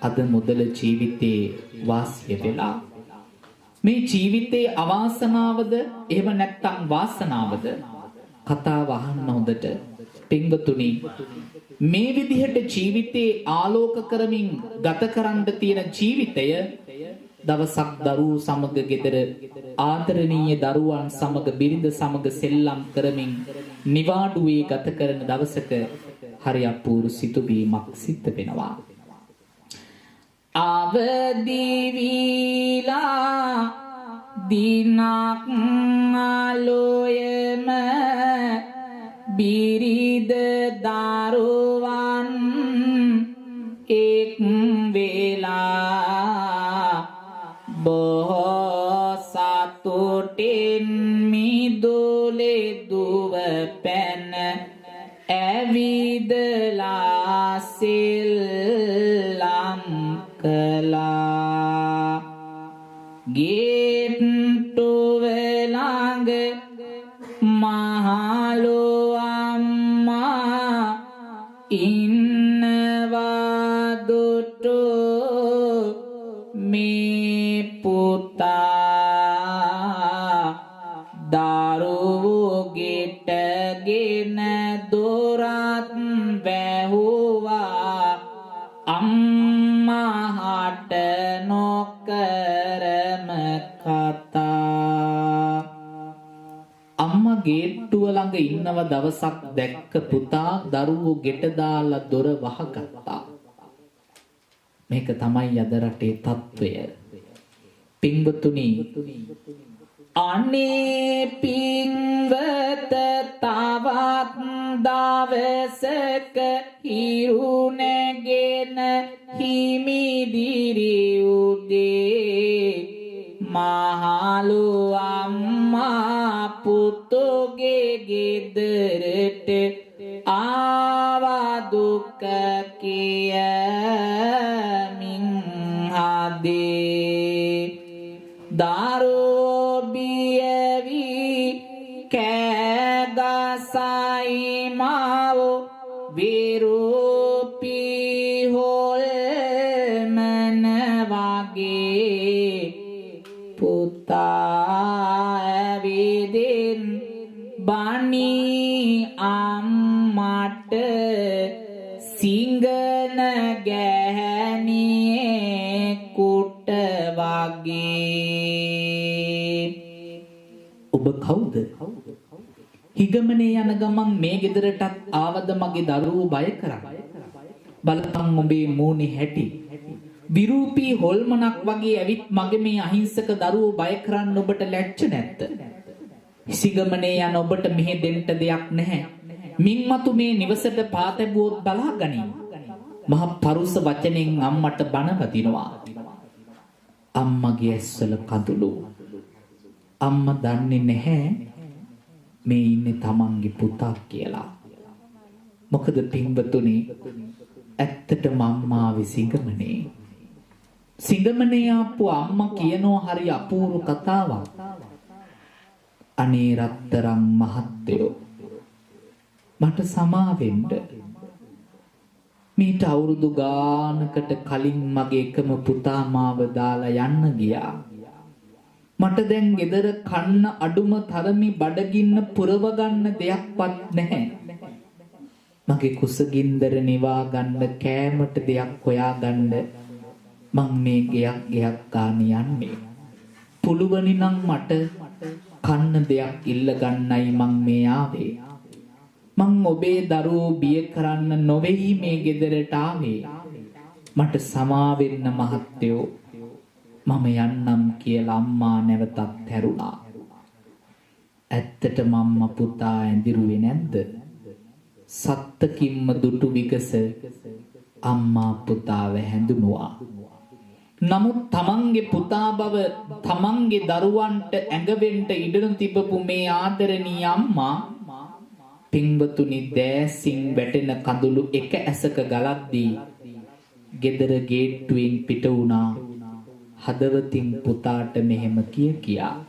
අද මුදල ජීවිතේ වාසිය වෙලා මේ ජීවිතේ අවාසනාවද එහෙම නැත්නම් වාසනාවද කතාව අහන්න හොඳට පිංගතුනි මේ විදිහට ජීවිතේ ආලෝක කරමින් ගත කරන්න තියෙන ජීවිතය දවසක් දරුවෝ සමග ගෙදර ආදරණීය දරුවන් සමග බිරිඳ සමග සෙල්ලම් කරමින් නිවාඩුවේ ගත කරන දවසක හරි අපූර්ව සිතුවීමක් සිද්ධ වෙනවා. අවදි වීලා දිනක් ආලෝයම බිරිඳ දරුවන් එක් වෙලා බොහෝ සතුටින් මිදුලේ දුව පැන ඇවිදලා සෙල්ලම් කළා. ගේට්ටුව ළඟ මහලු අම්මා ඉන්නවා දුටු මේ පුතා දරුවෝ ගෙටගෙන දොරත් වැහුවා අම්මාට නොකරම කතා. අම්මා ගේට්ටුව ළඟ ඉන්නව දවසක් දැක්ක පුතා දරුවෝ ගෙට දාලා දොර වහගත්තා. මේක තමයි අද රටේ තත්වය. පින්වතුනි අනේ පින්වත තවත් දවසක හිරු නැගෙන හිමිදිරි උදේ මහලු අම්මා පුතුගේ ගෙදරට ආවා දුක කියමින් හදේ. දරුවෝ බියවි කෑගසයි මාවෝ විරූපි හොල්මන වගේ පුතා ඇවිදින් බණි අම්මට සිංගන ගැහණියේ කුට වගේ. ඔබ කවුද? හිගමනේ යන ගමන් මේ ගෙදරටත් ආවද මගේ දරුවෝ බය කරා. බලපන් ඔබේ මූණේ හැටි. විරූපී හොල්මනක් වගේ ඇවිත් මගේ මේ අහිංසක දරුවෝ බය කරන්න ඔබට ලැජ්ජ නැද්ද? සිගමනේ යන ඔබට මෙහෙ දෙන්න දෙයක් නැහැ. මින්මතු මේ නිවසට පාතැබුවොත් බලාගනි. මහ පරුස වචනෙන් අම්මට බන වදිනවා. අම්මගේ ඇස්වල කඳුළු. අම්මා දන්නේ නැහැ මේ ඉන්නේ තමන්ගේ පුතා කියලා. මොකද පින්වතුනි ඇත්තටම අම්මාවේ සිඟමනේ. සිඟමනේ ආපු අම්මා කියනවා හරි අපූර්ව කතාවක්. අනේ රත්තරන් මහත්තයෝ මට සමාවෙන්න. මීට අවුරුදු ගානකට කලින් මගේ එකම පුතා මාව දාලා යන්න ගියා. මට දැන් ගෙදර කන්න අඩුම තරමේ බඩගින්න පුරව ගන්න දෙයක්වත් නැහැ. මගේ කුසගින්දර නිවා ගන්න කෑමට දෙයක් හොයා ගන්න මං මේ ගෙයක් ගාන යන්නේ. පුළුවනි නම් මට කන්න දෙයක් ඉල්ල ගන්නයි මං මේ ආවේ. මං ඔබේ දරුවෝ බිය කරන්න නොවේයි මේ ගෙදරට ආවේ. මට සමා වෙන්න මහත්තයෝ. මම යන්නම් කියලා අම්මා නැවතත් හැරුණා. ඇත්තටම අම්මා පුතා ඇඳිරුවේ නැද්ද? සත්තකින්ම දුටු විගස අම්මා පුතාව හැඳුනුවා. නමුත් තමන්ගේ පුතා බව තමන්ගේ දරුවන්ට ඇඟවෙන්න ඉඩ තිබපු මේ ආදරණීය අම්මා පින්වතුනි දෑසින් වැටෙන කඳුළු එක ඇසක ගලද්දී ගෙදර ගේට්ටුවෙන් පිට වුණා. හදවතින් පුතාට මෙහෙම කියා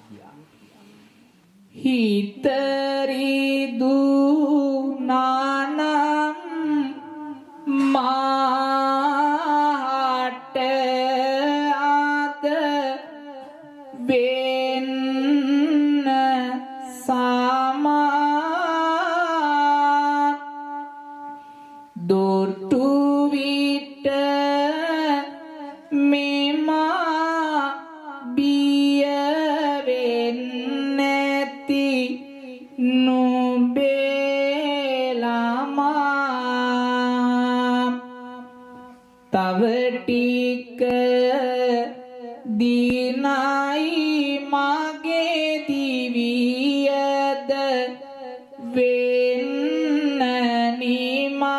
හිතරිදු නානම් මාට ආද වෙන්න සමා දොටු විට මෙමා බිය වෙන්නැති නුඹේලාමා තව ටික දිනයි මගේ දිවියද වෙන්න නිමා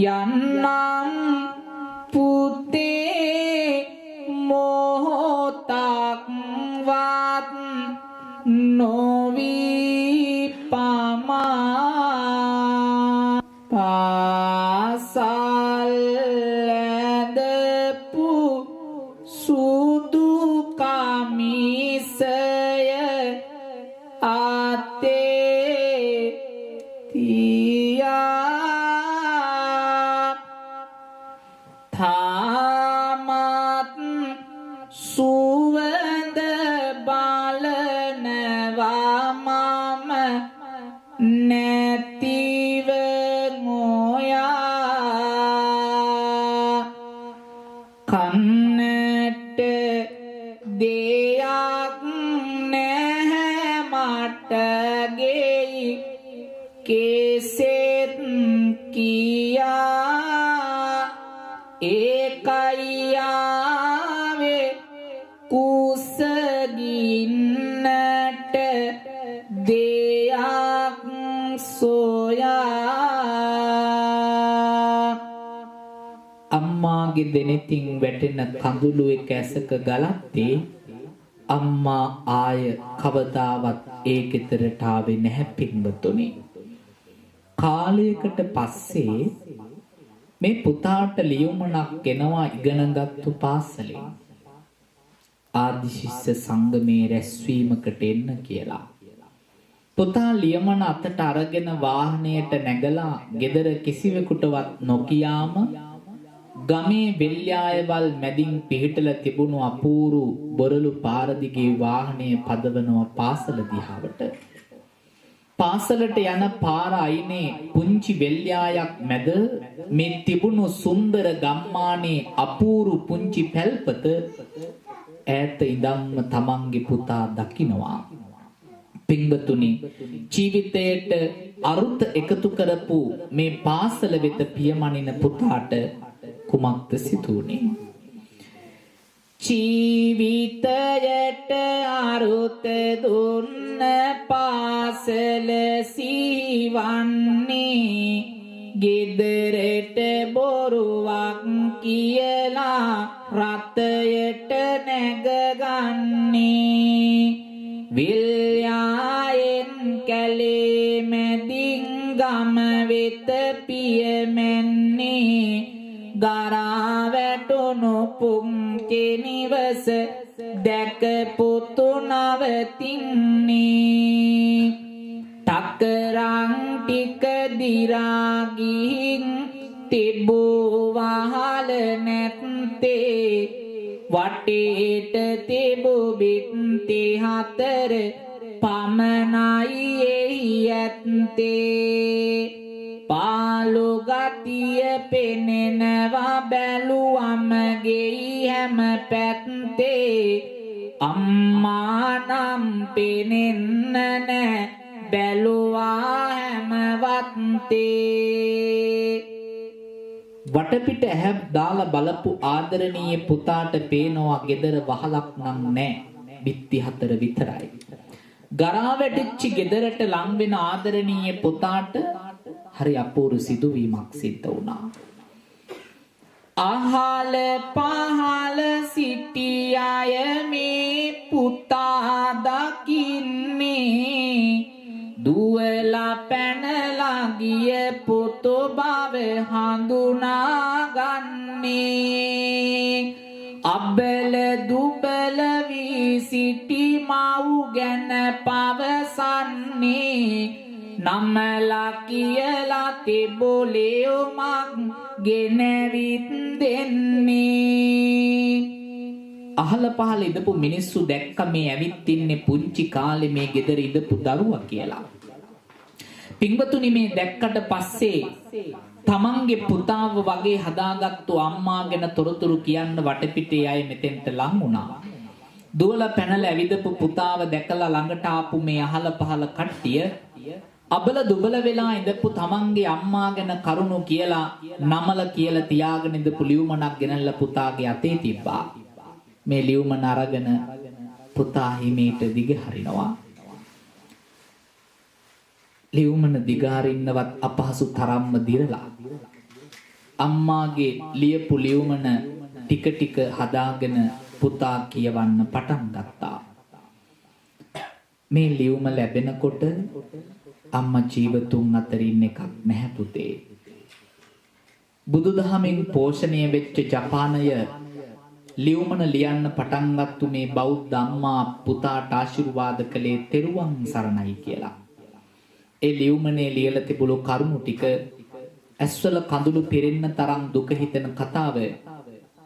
යන්නම් පුතේ මොහොතක් වත් නොවී පමා පාසල් ඇඳපු සුදු කමිසය අතේ තියා තාමත් සුවඳ බලනවා මම නැතිව නොයා කන්නට දෙයක් නැහැ මට ගෙයි කෙසෙත් කියා ඒකයි ආවේ කුසගින්නට දෙයක් සොයා අම්මාගේ දෙනෙතින් වැටෙන කඳුළු එක ඇසක ගලද්දී අම්මා ආය කවදාවත් ඒ ගෙදරට ආවේ නැහැ පින්වතුනි. කාලයකට පස්සේ මේ පුතාට ලියුමක් එනවා ඉගෙනගත්තු පාසලේ ආදිශිෂ්‍ය සංගමේ රැස්වීමකට එන්න කියලා. පුතා ලියමන අතට අරගෙන වාහනයට නැගලා ගෙදර කිසිවෙකුටවත් නොකියාම ගමේ වෙල්යායවල් මැදින් පිහිටලා තිබුණු අපූරු බොරළු පාර දිගේ වාහනය පදවනවා පාසල දිහාවට. පාසලට යන පාර අයිනේ පුංචි වෙල්යායක් මැද මේ තිබුණු සුන්දර ගම්මානේ අපූරු පුංචි පැල්පත ඈත ඉඳන්ම තමන්ගේ පුතා දකිනවා. පින්වතුනි ජීවිතයට අරුත එකතු කරපු මේ පාසල වෙත පියමනින පුතාට කුමක්ද සිදුුනේ? ජීවිතයට අරුත දුන්න පාසල සීවන්නේ ගෙදරට බොරුවක් කියලා රතයට නැගගන්නේ විල්යායෙන් කැලේ මැදින් ගම වෙත පියමැන්නේ ගරා වැටුණු පුංචි නිවස දැකපුතු නවතින්නේ ටකරන් ටික දිරා ගිහින් තිබූ වහල නැත්තේ වටේට තිබූ බිත්ති හතර පමණයි එහි ඇත්තේ පාළු ගතිය පෙනෙනවා බැලුවම ගෙයි හැම පැත්තේ අම්මා නම් පෙනෙන්න නෑ බැලුවා හැම වත්තේ. වටපිට ඇහැබ් දාලා බලපු ආදරණීය පුතාට පේනවා ගෙදර වහලක් නම් නෑ, බිත්ති 4 විතරයි. ගරා වැටිච්ච ගෙදරට ලං වෙන ආදරණීය පුතාට හරි අපූර්ව සිදුවීමක් සිද්ධ වුණා. අහල පහල සිටි අය මේ පුතා දකින්නේ, දුවලා පැනලා ගිය පුතු බව හඳුනාගන්නේ. අබ්බල දුබල වී සිටි මව් ගැන පවසන්නේ, නමලා කියලා තිබුලියුමක් ගෙනවිත් දෙන්නේ. අහල පහල ඉඳපු මිනිස්සු දැක්ක මේ ඇවිත් ඉන්නේ පුංචි කාලේ මේ ගෙදර ඉඳපු දරුවා කියලා. පින්වතුනි, මේ දැක්කට පස්සේ තමන්ගේ පුතාව වගේ හදාගත්තු අම්මා ගැන තොරතුරු කියන්න වටපිටේ අය මෙතෙන්ට ලං වුණා. දුවලා පැනලා ඇවිදපු පුතාව දැකලා ළඟට ආපු මේ අහල පහල කට්ටිය අබල දුබල වෙලා ඉඳපු තමන්ගේ අම්මා ගැන කරුණු කියලා නමල කියලා තියාගෙන ඉඳපු ලියුමනක් ගෙනල්ලා පුතාගේ අතේ තිබ්බා. මේ ලියුමන අරගෙන පුතා හිමීට දිගහරිනවා. ලියුමන දිගහරින්නවත් අපහසු තරම්ම දිරලා අම්මාගේ ලියපු ලියුමන ටික ටික හදාගෙන පුතා කියවන්න පටන් ගත්තා. මේ ලියුම ලැබෙනකොට අම්මා ජීවතුන් අතරින් එකක් නැහැ පුතේ. බුදුදහමෙන් පෝෂණය වෙච්ච ජපානය ලියුමන ලියන්න පටන් ගත්තු මේ බෞද්ධ අම්මා පුතාට ආශිර්වාද කළේ තෙරුවන් සරණයි කියලා. ඒ ලියුමනේ ලියලා තිබුණු කරුණු ටික ඇස්වල කඳුළු පිරෙන්න තරම් දුක හිතෙන කතාව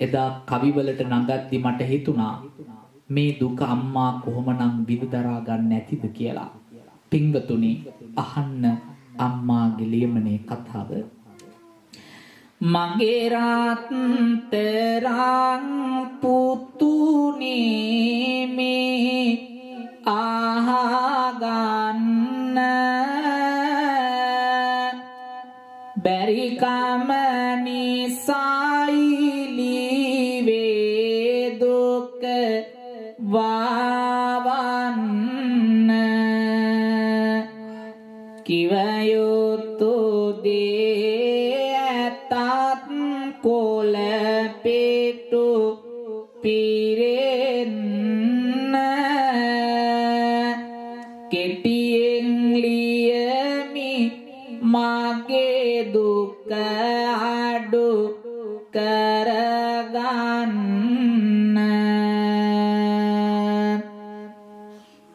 එදා කවිවලට නඟද්දි මට හිතුණා මේ දුක අම්මා කොහොමනම් විඳදරා ගන්න ඇතිද කියලා. පින්වතුනි, අහන්න අම්මාගේ ලියමනේ කතාව. මගේ රත්තරන් පුතුනේ මේ ආගන්න බැරිකම නිසායි වේ දුක වවන්න කිව යුතු දේ ඇතත් කොළ පිටු පිරෙන්න කෙටියෙන් ලියමි මගේ දුක අඩු කරගන්න.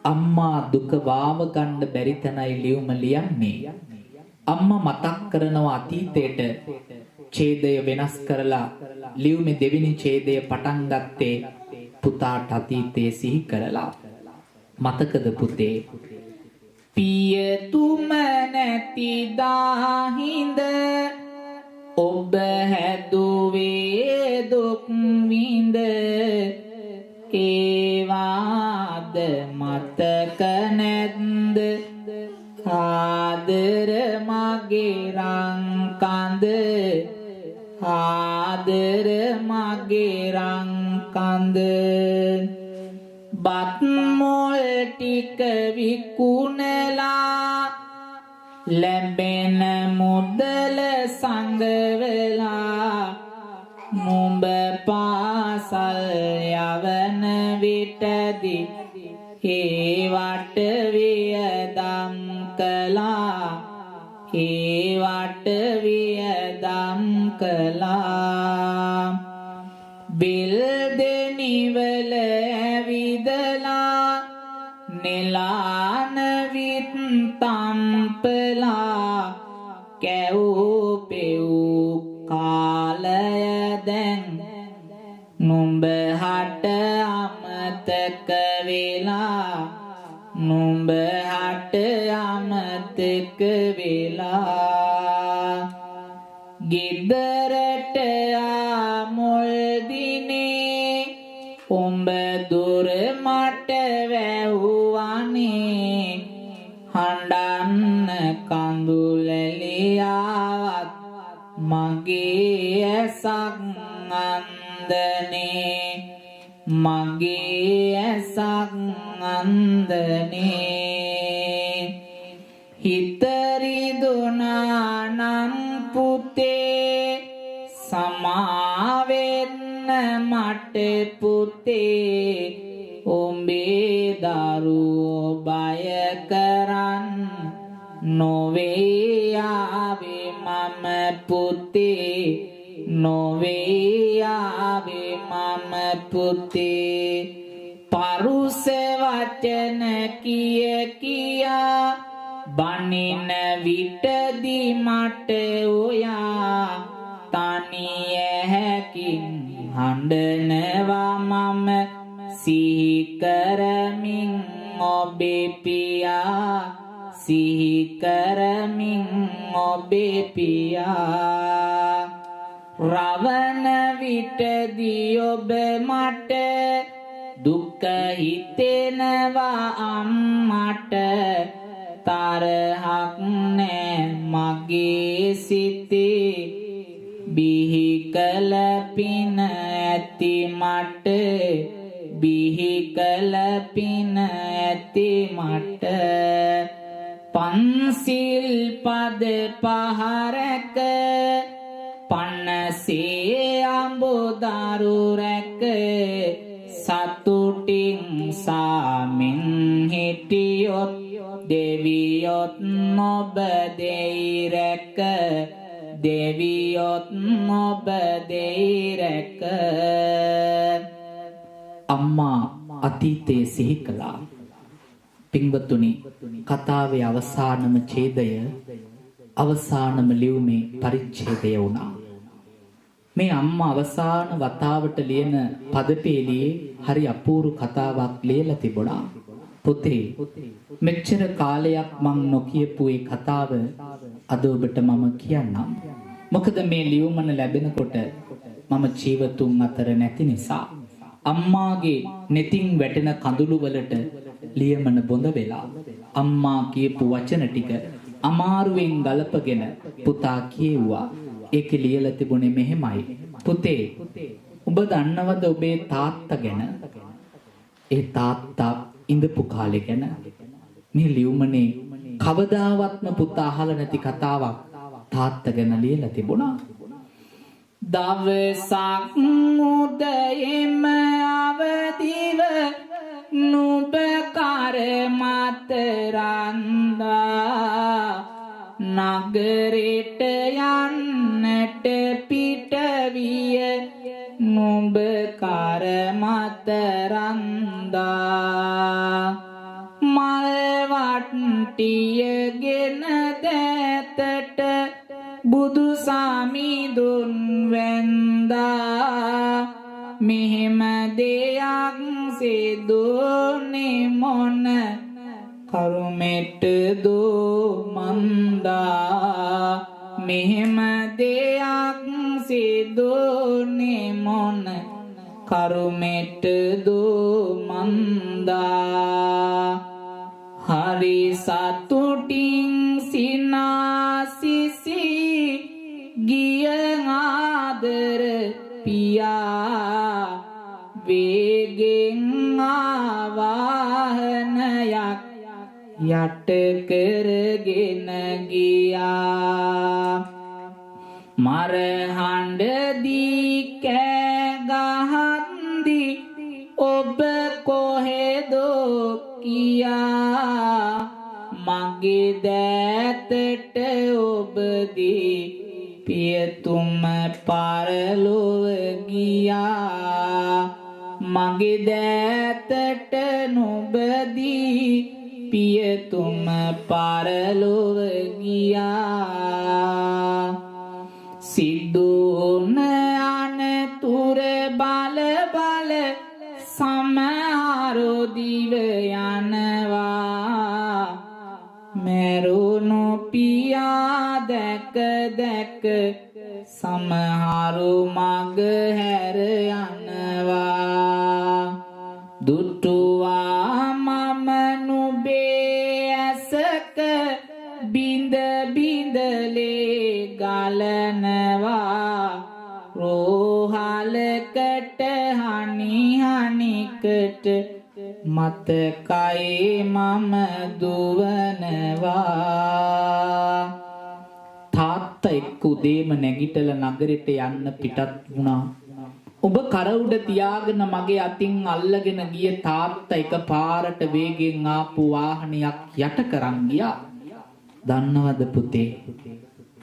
අම්මා දුක වාව ගන්න බැරි තැනයි ලියුම ලියන්නේ. අම්මා මතක් කරනවා අතීතයට ඡේදය වෙනස් කරලා ලියුමේ දෙවෙනි ඡේදය පටන් ගත්තේ පුතාට අතීතයේ සිහි කරලා. මතකද පුතේ? පියතුම නැති දාහිඳ ඔබ හැදුවේ දුක් විඳ, ඒවාද මතක නැද්ද ආදර මගේ රංකඳ, ආදර මගේ රංකඳ. බත් මොල් ටික විකුණලා ලැබෙන මුදල සංගවලා නුඹ පාසල් යවන විටදී ඒවට වියදම් කළා, ඒවට වියදම් කළා. බිල් දෙනිවල ඇවිදලා නෙලාන විත් තම්පලා කැවූ පෙවූ කාලය දැන් නුඹ හට අමතක වෙලා, නුඹ හට අමතක වෙලා. ගෙදරට ආ මුල් දිනේ උඹ දුර හඬන්න කඳුලැලියාවත් මගේ ඇසක් අන්දනේ මගේ ඇසක් අන්දනේ හිතරිදුනානම් පුතේ සමාවෙන්න මට පුතේ උඹේ දරුවෝ බය කරන් නොවේ ආවේ මම පුතේ නොවේ ආවේ මම පුතේ පරුස වචන කිය කියා බනින විටදි මට ඔයා තනිය හැකින් හඬනවා මම සිහි කරමින් ඔබේ පියා සිහි කරමින් ඔබේ පියා රවන විටදී ඔබ මට දුක හිතෙනවා අම්මට තරහක් නෑ මගේ සිතේ බිහි කළ පින ඇති මට බිහි කළ පින ඇති මට පන්සිල් පද පහරක පන්නසේ අඹදරු රැක සතුටින් සාමින් හිටියොත් දෙවියොත් නොබ දෙයි රැක දෙවියොත් නොබ දෙයි රැක අම්මා අතීතයේ සිහි කළා. පින්වතුනි කතාවේ අවසානම ඡේදය අවසානම ලියුමේ පරිච්ඡේදය වුණා. මේ අම්මා අවසාන වතාවට ලියන පදපේළියේ හරි අපූර්ව කතාවක් ලියලා තිබුණා. පුතේ මෙච්චර කාලයක් මං නොකියපු ඒ කතාව අද ඔබට මම කියන්නම්. මොකද මේ ලියුමන ලැබෙනකොට මම ජීවතුන් අතර නැති නිසා අම්මාගේ netin වැටෙන කඳුළු වලට ලියමන බොඳ වෙලා අම්මා කියපු වචන ටික අමාරුවෙන් ගලපගෙන පුතා කියෙව්වා. ඒකේ ලියලා තිබුණේ මෙහෙමයි. පුතේ ඔබ දන්නවද ඔබේ තාත්තා ගැන? ඒ තාත්තා ඉඳපු කාලේ ගැන මේ ලියුමනේ කවදාවත්ම පුතා අහලා නැති කතාවක් තාත්තා ගැන ලියලා තිබුණා. දවසක් උදයෙම අවදිව නුඹ කර මත රන්දා නගරෙට යන්නට පිට විය නුඹ කර මත රන්දා මල් වට්ටියගෙන දැතට බුදු සාමිදුන් වැන්දා මෙහෙම දෙයක් සිදුනේ මොන කරුමෙට දෝ මන්දා මෙහෙම දෙයක් සිදුනේ මොන කරුමෙට දෝ මන්දා හරි සතුටින් සිනාසිසි ගිය ආදර පියා වේගෙන් ආවාහනයක් යට කරගෙන ගියා මරහඬ දී කෑ ගහන්දි ඔබ කොහෙදෝ කියා මගේ දෑතට ඔබගේ පියතුම පරලොව ගියා මගේ දෑතට නුඹදී පියතුම පරලොව ගියා සිදුන අනතුර බල බල සමහරු දිව යනවා මෙරුණු පියා දැක දැක සමහරු මග හැර යනවා දුටුවා මම නුඹ බිඳ බිඳලේ ගලනවා රෝහලකට හනි හනිකට මතකයි මම දුවනවා. තාත්තා එක්ක උදේම නැගිටලා නගරෙට යන්න පිටත් වුණා. ඔබ කර උඩ තියාගෙන මගේ අතින් අල්ලගෙන ගිය තාත්තා එක පාරට වේගෙන් ආපු වාහනයක් යට කරන් ගියා. දන්නවද පුතේ?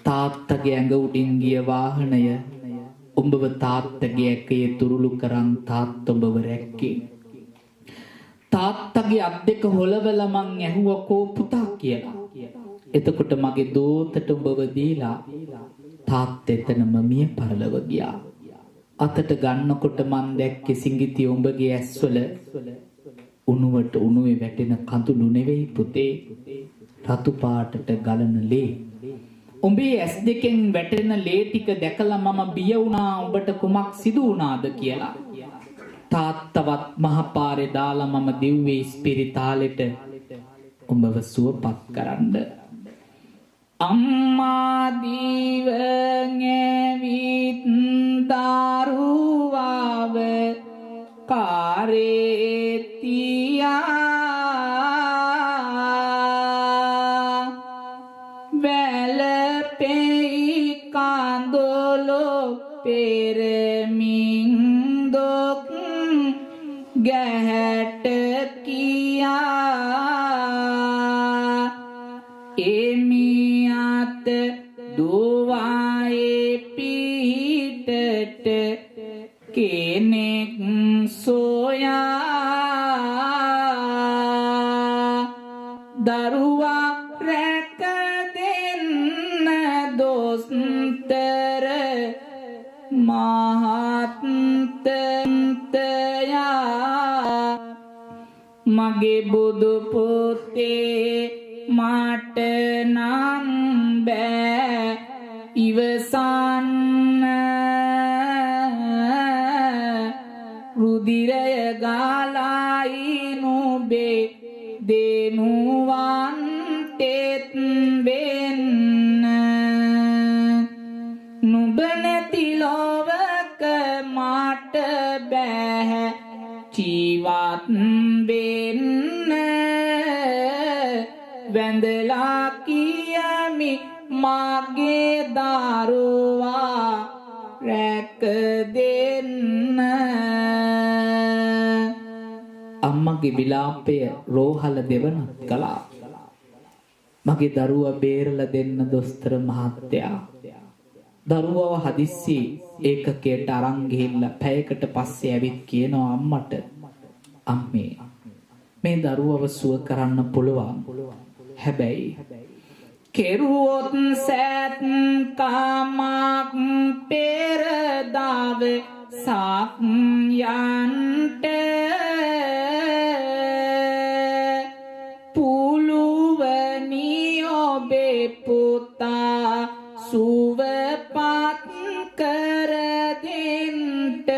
තාත්තගේ ඇඟ උඩින් ගිය වාහනය උඹව තාත්තගේ ඇකේ තුරුළු කරන් තාත්තා ඔබව රැක්කේ. තාත්තගේ අත් දෙක හොලවල මං ඇහුවා කෝ පුතා කියලා. එතකොට මගේ දෝතට උඹව දීලා තාත්තා එතනම මිය පරලව ගියා. අතට ගන්නකොට මං දැක්කේ සිඟිති උඹගේ ඇස්වල උණුවට උණුවේ වැටෙන කඳුළු නෙවෙයි පුතේ, රතු පාටට ගලන ලේ. උඹේ ඇස් දෙකෙන් වැටෙන ලේ ටික දැකලා මම බිය වුණා උඹට කුමක් සිදු වුණාද කියලා. තාත්තවත් මහපාරේ දාලා මම දිව්වේ ස්පිරිතාලෙට උඹව සුවපත් කරන්න. අම්මා දීවංගෙවිත් දරුවාව කාරේ තියා වැළපෙයි කඳුළු පෙරමින් දුක් ගැහැට කියා එමියත් දුවායේ පිහිටට කෙනෙක් සොයා දරුවා රැක දෙන්න දොස්තර මහත්තයා මගේ බුදු පුතේ මට නම් බෑ ඉවසන්න රුධිරය ගාලායි නුඹේ දෙනුවන්ටෙත් වෙන්න නුඹ නැති ලෝවක මට බෑ ජීවත් වෙන්න වැඳලා කියමි මගේ දරුවා රැක දෙන්න. අම්මගේ විලාපය රෝහල දෙවනත් කළා. මගේ දරුවා බේරලා දෙන්න දොස්තර මහත්තයා දරුවව හදිස්සි ඒකකයට අරන් ගිහිල්ලා පැයකට පස්සේ ඇවිත් කියනවා අම්මට අම්මේ මේ දරුවව සුව කරන්න පුළුවන්. හැබැයි කෙරුවොත් සැත් කාමක් පෙරදාව සක් යන්ට පුළුවනි ඔබේ පුතා සුවපත් කර දෙන්ට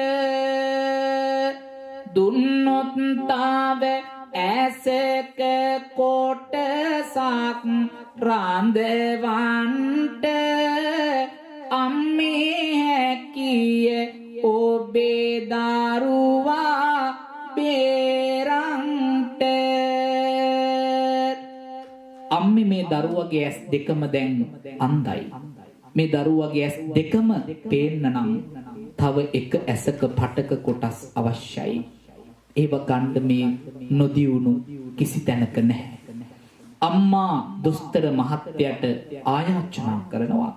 දුන්නොත් තාව ඇසක කොටසක් රාන්දවන්ට අම්මේ හැකිය ඔබේ දරුවා බේරන්ට. අම්මේ මේ දරුවගේ ඇස් දෙකම දැන් අන්ධයි. මේ දරුවගේ ඇස් දෙකම පේන්න නම් තව එක ඇසක පටක කොටස් අවශ්‍යයි. ඒව ගන්න මේ නොදියුණු කිසි තැනක නැහැ. අම්මා දොස්තර මහත්තයාට ආයාචනා කරනවා.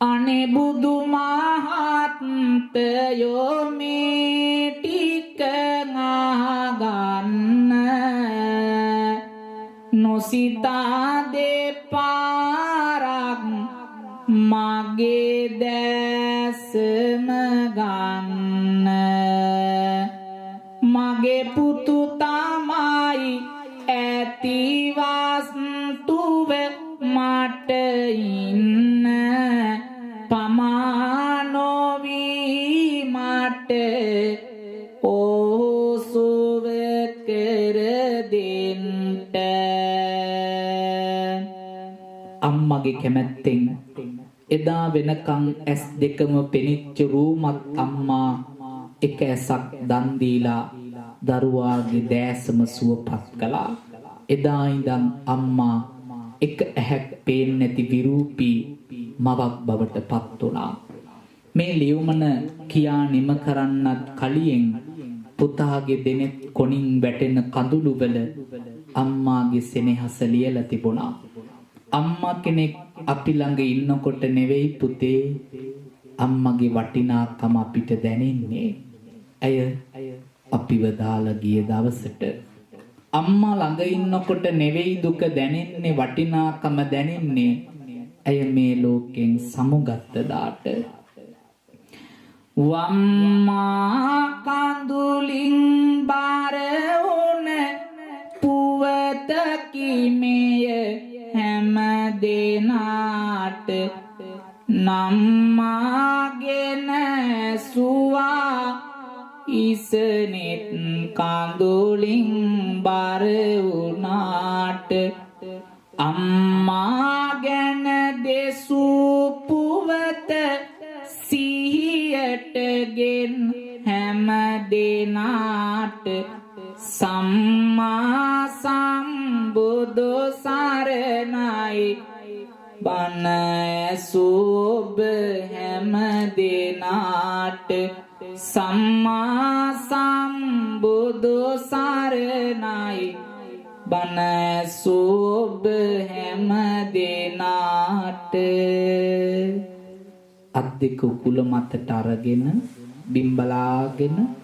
අනේ බුදු මහත්තයෝ මේ ටික අහගන්න නොසිතා දෙපාරක් මගේ දැසම ගන්න මගේ පුතු තමයි ඇතිවස්තුව මට ඉන්න පමානොවී මට ඕසුව කර දෙන්ට අම්මගේ කැමැත්තෙන් එදා වෙනකන් ඇස් දෙකම පෙනිච්ච රූමත් අම්මා එක ඇසක් දන් දීලා දරුවාගේ දෑසම සුවපත් කළා. එදා ඉඳන් අම්මා එක ඇහැක් පේන්නේ නැති විරූපී මවක් බවට පත් වුණා. මේ ලියුමන කියා නිම කරන්නත් කලින් පුතාගේ දෙනෙත් කොණින් වැටෙන කඳුළු වල අම්මාගේ සෙනෙහස ලියලා තිබුණා. අම්මා කෙනෙක් අපි ළඟ ඉන්නකොට නෙවෙයි පුතේ අම්මගේ වටිනාකම අපිට දැනෙන්නේ. ඇය අපිව දාලා ගිය දවසට අම්මා ළඟ ඉන්නකොට නෙවෙයි දුක දැනෙන්නේ වටිනාකම දැනෙන්නේ. ඇය මේ ලෝකෙන් සමුගත්ත දාට වම්මා කඳුලින් බාර වුණ පුවතකි මෙය හැම දෙනාට නම්මාගෙන සුවා ඉසනෙත් කඳුලින් බාර වුණාට අම්මා ගැන දෙසූ පුවත සිහියටගෙන හැම දෙනාට සම්මා සම්බුදු සරණයි බණ ඇසූ හැම දෙනාට සම්මා සම්බුදු සරණයි බණ ඇසූ හැම දෙනාට. අත් දෙක උකුල මතට අරගෙන බිම්බලාගෙන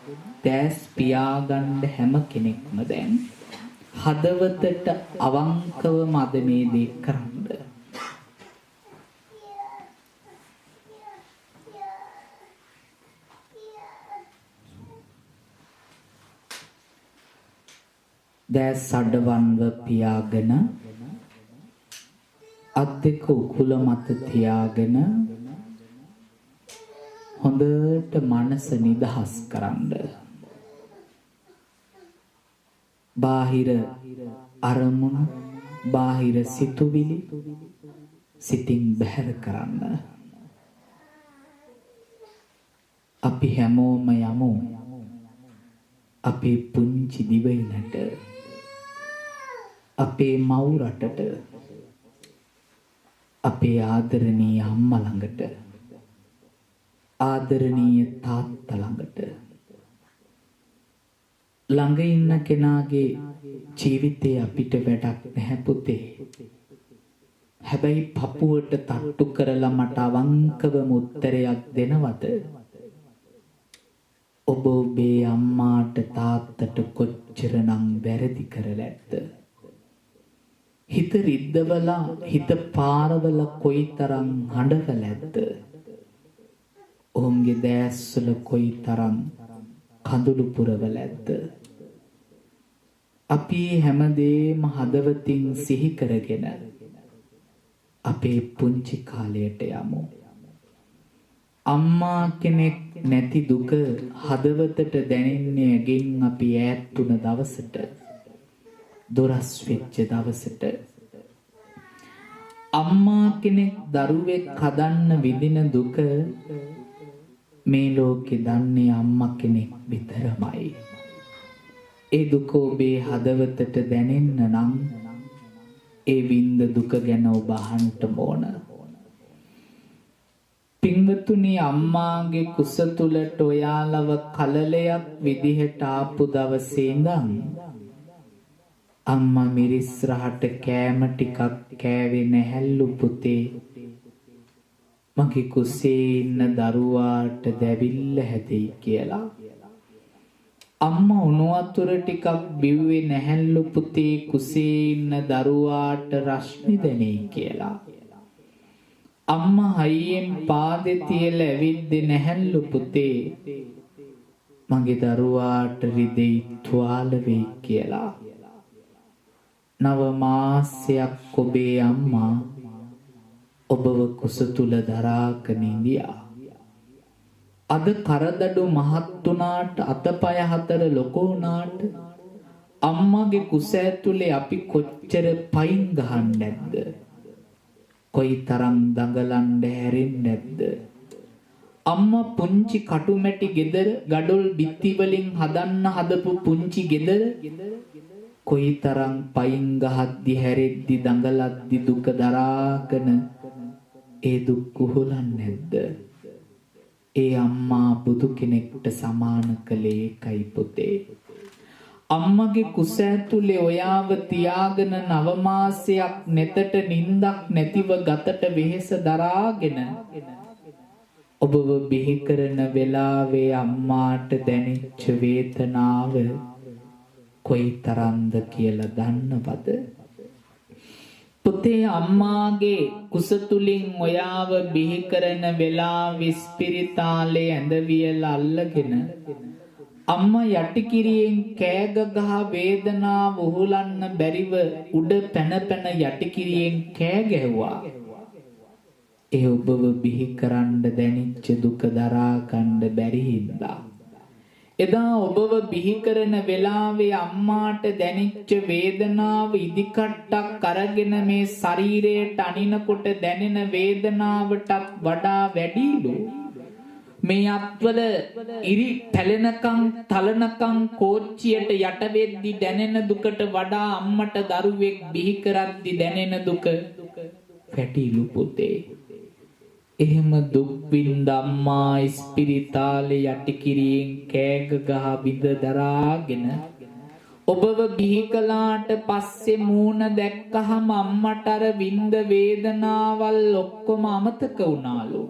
දැස් පියාගන්න හැම කෙනෙක්ම දැන් හදවතට අවංකවම අද මේ දේ කරන්න. දැස් අඩවන්ව පියාගෙන අත් දෙක උකුල මත තියාගෙන හොඳට මනස නිදහස් කරන්න. බාහිර අරමුණු බාහිර සිතුවිලි සිතින් බැහැර කරන්න. අපි හැමෝම යමු අපේ පුංචි දිවයිනට, අපේ මව් රටට, අපේ ආදරණීය අම්මා ළඟට, ආදරණීය තාත්තා ළඟට. ළඟ ඉන්න කෙනාගේ ජීවිතේ අපිට වැඩක් නැහැ පුතේ. හැබැයි පපුවට තට්ටු කරලා මට අවංකවම උත්තරයක් දෙනවද? ඔබ ඔබේ අම්මාට තාත්තට කොච්චරනම් වැරදි කරලා ඇද්ද? හිත රිද්දවලා හිත පාරවල කොයිතරම් හඬවල ඇද්ද? ඔවුන්ගේ දැස්වල කොයිතරම් කඳුළු පුරවල ඇද්ද? අපි හැමදේම හදවතින් සිහි කරගෙන අපේ පුංචි කාලයට යමු. අම්මා කෙනෙක් නැති දුක හදවතට දැනෙන්නේ ගෙන් අපි ඈත් වුණ දවසට, දොරස් වෙච්ච දවසට. අම්මා කෙනෙක් දරුවෙක් හදන්න විඳින දුක මේ ලෝකේ දන්නේ අම්මා කෙනෙක් විතරමයි. ඒ දුක ඔබේ හදවතට දැනෙන්න නම් ඒ විඳ දුක ගැන ඔබ අහන්න ඕන. පින්වතුනි, අම්මාගේ කුස තුලට ඔයාලව කලලයක් විදිහට ආපු දවසේ ඉඳන් අම්මා මිරිස් රහට කෑම ටිකක් කෑවේ නැහැලු පුතේ. මගේ කුසේ ඉන්න දරුවාට දැවිල්ල හැදෙයි කියලා. අම්මා උණු වතුර ටිකක් බිව්වේ නැහැලු පුතේ කුසේ ඉන්න දරුවාට රශ්මි දැනෙයි කියලා. අම්මා හයියෙන් පාදේ තියලා ඇවිද්දේ නැහැලු පුතේ මගේ දරුවාට රිදෙයි තුවාල වෙයි කියලා. 9 මාසයක් ඔබේ අම්මා ඔබව කුස තුල දරාගෙන ඉඳියා. අද කරදඩු මහත් වුණාට අතපය හතර ලොකු වුණාට අම්මගේ කුස ඇතුලේ අපි කොච්චර පයින් ගහන්නේ නැද්ද? කොයිතරම් දඟලන්න හැරෙන්නේ නැද්ද? අම්මා පුංචි කටුමැටි ගෙදර ගඩොල් බිත්ති වලින් හදන්න හදපු පුංචි ගෙදර කොයිතරම් පයින් ගහද්දි හැරෙද්දි දඟලද්දි දුක දරාගෙන ඒ දුක් කුහුලන්නේ නැද්ද? ඒ අම්මා බුදු කෙනෙක්ට සමාන කළේ ඒකයි පුතේ. අම්මගේ කුස ඇතුලේ ඔයාව තියාගෙන 9 මාසයක් නැතට නිින්දක් නැතිව ගතට වෙහෙස දරාගෙන ඔබව බිහි කරන වෙලාවේ අම්මාට දැනෙච්ච වේදනාව කොයිතරම්ද කියලා දන්නවද? පුතේ අම්මාගේ කුස තුලින් ඔයාව බිහි කරන වෙලාවේ ස්පිරිතාලේ ඇඳවියල අල්ලගෙන අම්මා යටිකිරියෙන් කෑග ගහ වේදනාව උහුලන්න බැරිව උඩ පැන පැන යටිකිරියෙන් කෑ ගැහුවා. ඒ ඔබව බිහි කරන්න දැනෙච්ච දුක දරා ගන්න බැරි හින්දා එදා ඔබව බිහි කරන වෙලාවේ අම්මාට දැනෙච්ච වේදනාව ඉදිකට්ටක් අරගෙන මේ ශරීරයට අනිනකොට දැනෙන වේදනාවටත් වඩා වැඩිලු. මේ අත්වල ඉරි පැලෙනකම් තලනකම් කෝච්චියට යට වෙද්දි දැනෙන දුකට වඩා අම්මට දරුවෙක් බිහි කරද්දි දැනෙන දුක පැටිලු පුතේ. එහෙම දුක් විඳ අම්මා ස්පිරිතාලේ යටිකිරියෙන් කෑග ගහ බිඳ දරාගෙන ඔබව බිහි කළාට පස්සේ මූණ දැක්කහම අම්මට අර විඳ වේදනාවල් ඔක්කොම අමතක වුණාලු.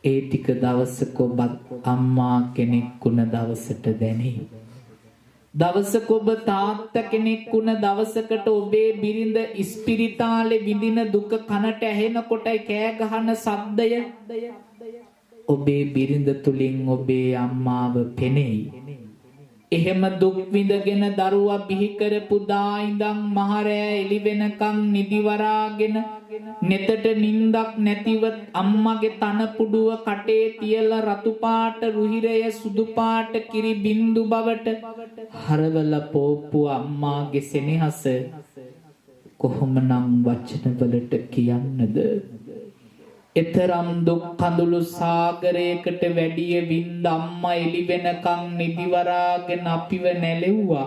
ඒ ටික දවසක ඔබ අම්මා කෙනෙක් වුණ දවසට දැනේ. දවසක ඔබ තාත්තා කෙනෙක් වුණ දවසකට ඔබේ බිරිඳ ස්පිරිතාලේ විඳින දුක කනට ඇහෙනකොටයි කෑ ගහන සද්දය ඔබේ බිරිඳ තුලින් ඔබේ අම්මාව පෙනෙයි. එහෙම දුක් විඳගෙන දරුවා බිහි කරපු දා ඉඳන් මහරෑ එළි වෙනකන් නිදිවරාගෙන නෙතට නිින්දක් නැතිව අම්මගේ තන පුඩුව කටේ තියලා රතු පාට රුහිරය සුදු පාට කිරි බින්දු බවට හරවල පෝප්පු අම්මාගේ සෙනෙහස කොහොමනම් වචන වලට කියන්නද? එතරම් දුක් කඳුළු සාගරයකට වැඩිය විඳ අම්මා එළි වෙනකන් නිදිවරාගෙන අපිව නැලෙව්වා.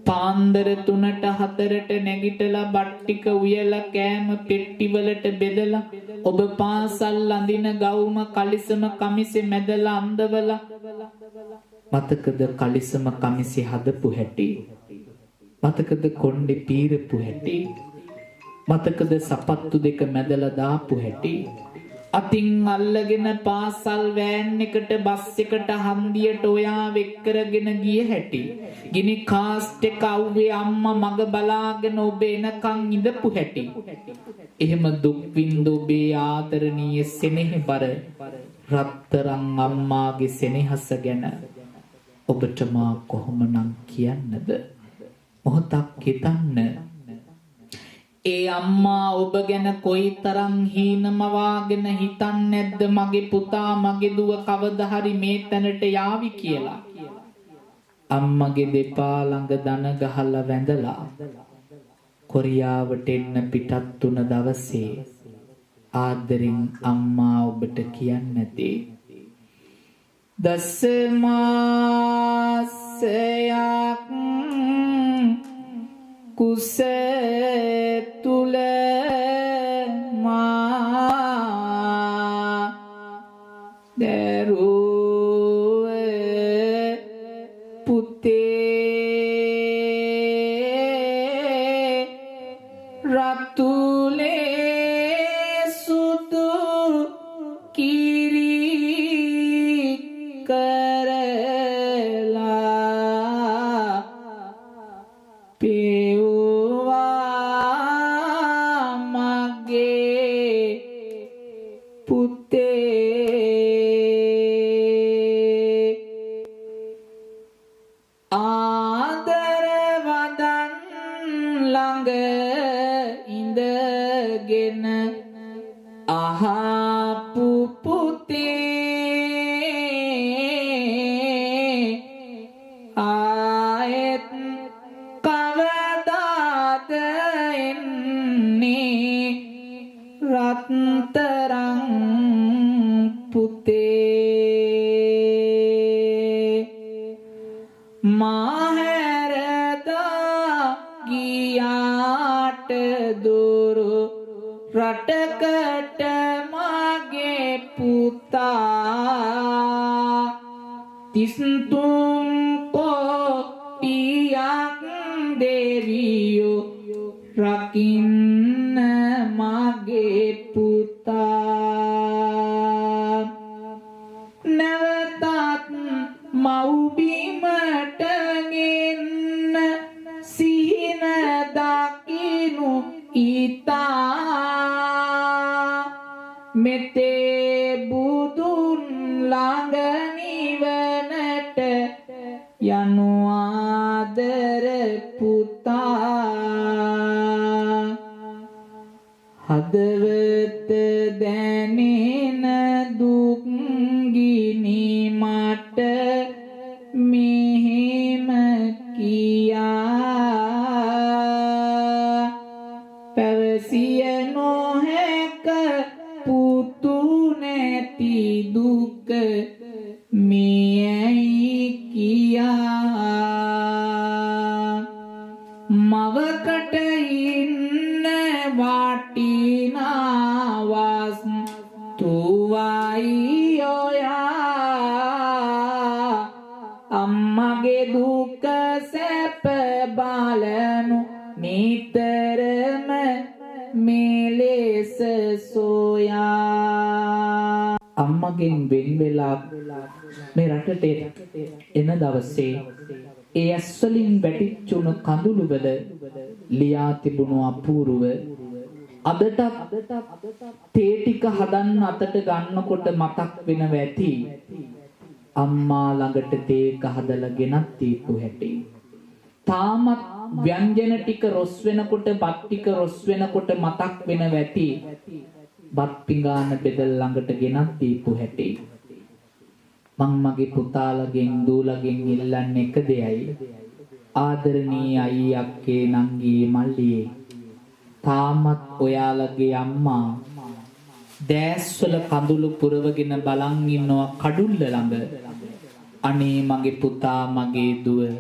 පාන්දර 3ට 4ට නැගිටලා බට්ටික උයලා කෑම පෙට්ටි වලට බෙදලා ඔබ පාසල් අඳින ගවුම කලිසම කමිසෙ මැදලා අඳවලා මතකද කලිසම කමිසෙ හදපු හැටි? මතකද කොණ්ඩේ පීරපු හැටි? මතකද සපත්තු දෙක මැදලා දාපු හැටි? අතින් අල්ලගෙන පාසල් වෑන් එකට බස් එකට හන්දියට ඔයා වෙක් කරගෙන ගිය හැටි? ගිනි කාස්ට් එක අවුවේ අම්මා මග බලාගෙන ඔබ එනකන් ඉඳපු හැටි? එහෙම දුක් විඳ ඔබේ ආදරණීය සෙනෙහබර රත්තරන් අම්මාගේ සෙනෙහස ගැන ඔබට මා කොහොමනම් කියන්නද? මොහොතක් හිතන්න. ඒ අම්මා ඔබ ගැන කොයිතරම් හීනමවාගෙන හිතන්නේ නැද්ද මගේ පුතා මගේ දුව කවදා හරි මේ තැනට යාවි කියලා. අම්මගේ දෙපා ළඟ දන ගහලා වැඳලා කොරියාවට එන්න පිටත් වුණ දවසේ ආදරෙන් අම්මා ඔබට කියන්නේ නැති දස මාසයක් කුස තුල මා දරුවේ පුතේ රතුලේ සුදු කිරි කරලා පියාට දුරු රටකට මගේ පුතා තිස්තුම් කොටියක් දෙවියෝ රකින්න මගේ පුතා නැවතත් මව්බිමට ගෙන්න සිහින දකිනු ඉතා මෙතේ බුදුන් ළඟ නිවනට යනු ආදර පුතා හදවත දැනෙන දුක් ගිනි මට මෙහෙම කියා පැවසිය නොහැක පුතු නැති දුක මෙයයි කියා මවකට ඉන්න වටිනාවස් තුවයි ඔයා අම්මගේ දුක සැප බලනු නිතරම මෙලෙස සොයා අම්මගෙන් වෙන් වෙලා මේ රටට එන දවසේ ඒ ඇස්වලින් වැටිච්චුණු කඳුළු වල ලියා තිබුණු අපූර්ව අදට තේ ටික හදන්න අතට ගන්නකොට මතක් වෙනව ඇති අම්මා ළඟට තේක හදලා ගෙනත් දීපු හැටි තාමත් ව්‍යංජන ටික රොස් වෙනකොට බත් ටික රොස් වෙනකොට මතක් වෙනව ඇති බත් පිඟාන බෙදලා ළඟට ගෙනත් දීපු හැටි මං මගේ පුතාලගෙන් දූලගෙන් ඉල්ලන්නේ එක දෙයයි ආදරණීය අයියක්ගේ නංගී මල්ලියේ තාමත් ඔයාලගේ අම්මා දැස්වල කඳුළු පුරවගෙන බලන් ඉන්නවා කඩුල්ල ළඟ අනේ මගේ පුතා මගේ දුව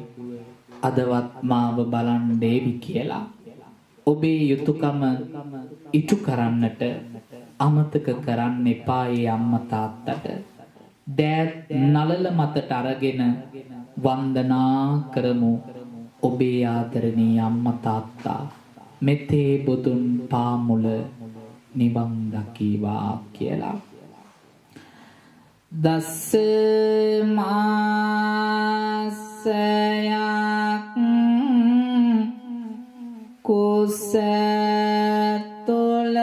අදවත් මාව බලන් දෙවි කියලා ඔබේ යුතුයකම ඉටු කරන්නට අමතක කරන්න එපා ඒ අම්මා තාත්තට දෑත් නලල මතට අරගෙන වන්දනා කරමු ඔබේ ආදරණීය අම්මා තාත්තා මෙතේ බුදුන් පාමුල නිවන් දකීවා කියලා දස මාසයක් කුස තොල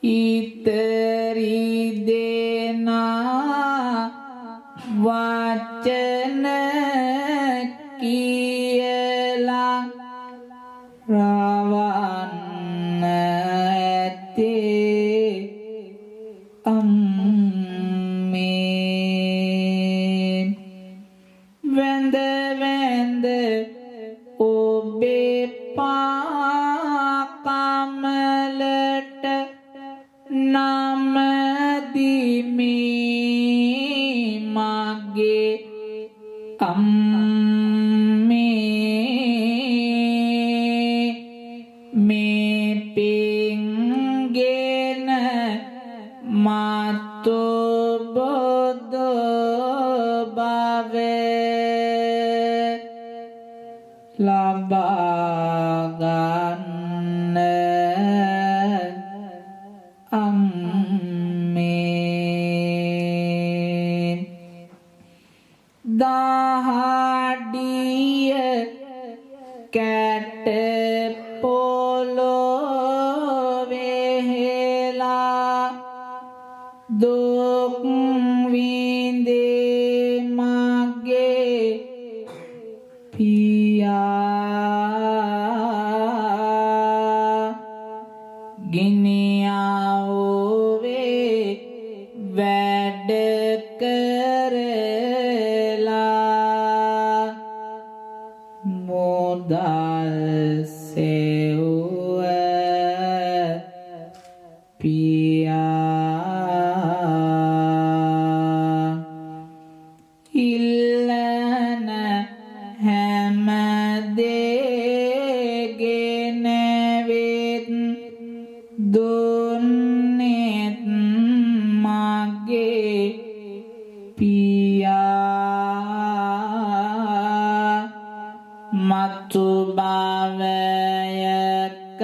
ඉතරි දෙනා මේ පිංගෙන මතු බුදු භවේ ලබා ගන්න අම්මේ දහඩිය කැට පොළොවෙහෙලා දුක් විඳේ මගේ පියා ගිනියවුවේ වැඩ කරලා මුදල් සෙව්ව පියා ඉල්ලන හැම දෙගෙන වෙත් දුන්නෙත් මගේ පියා මතු භවයක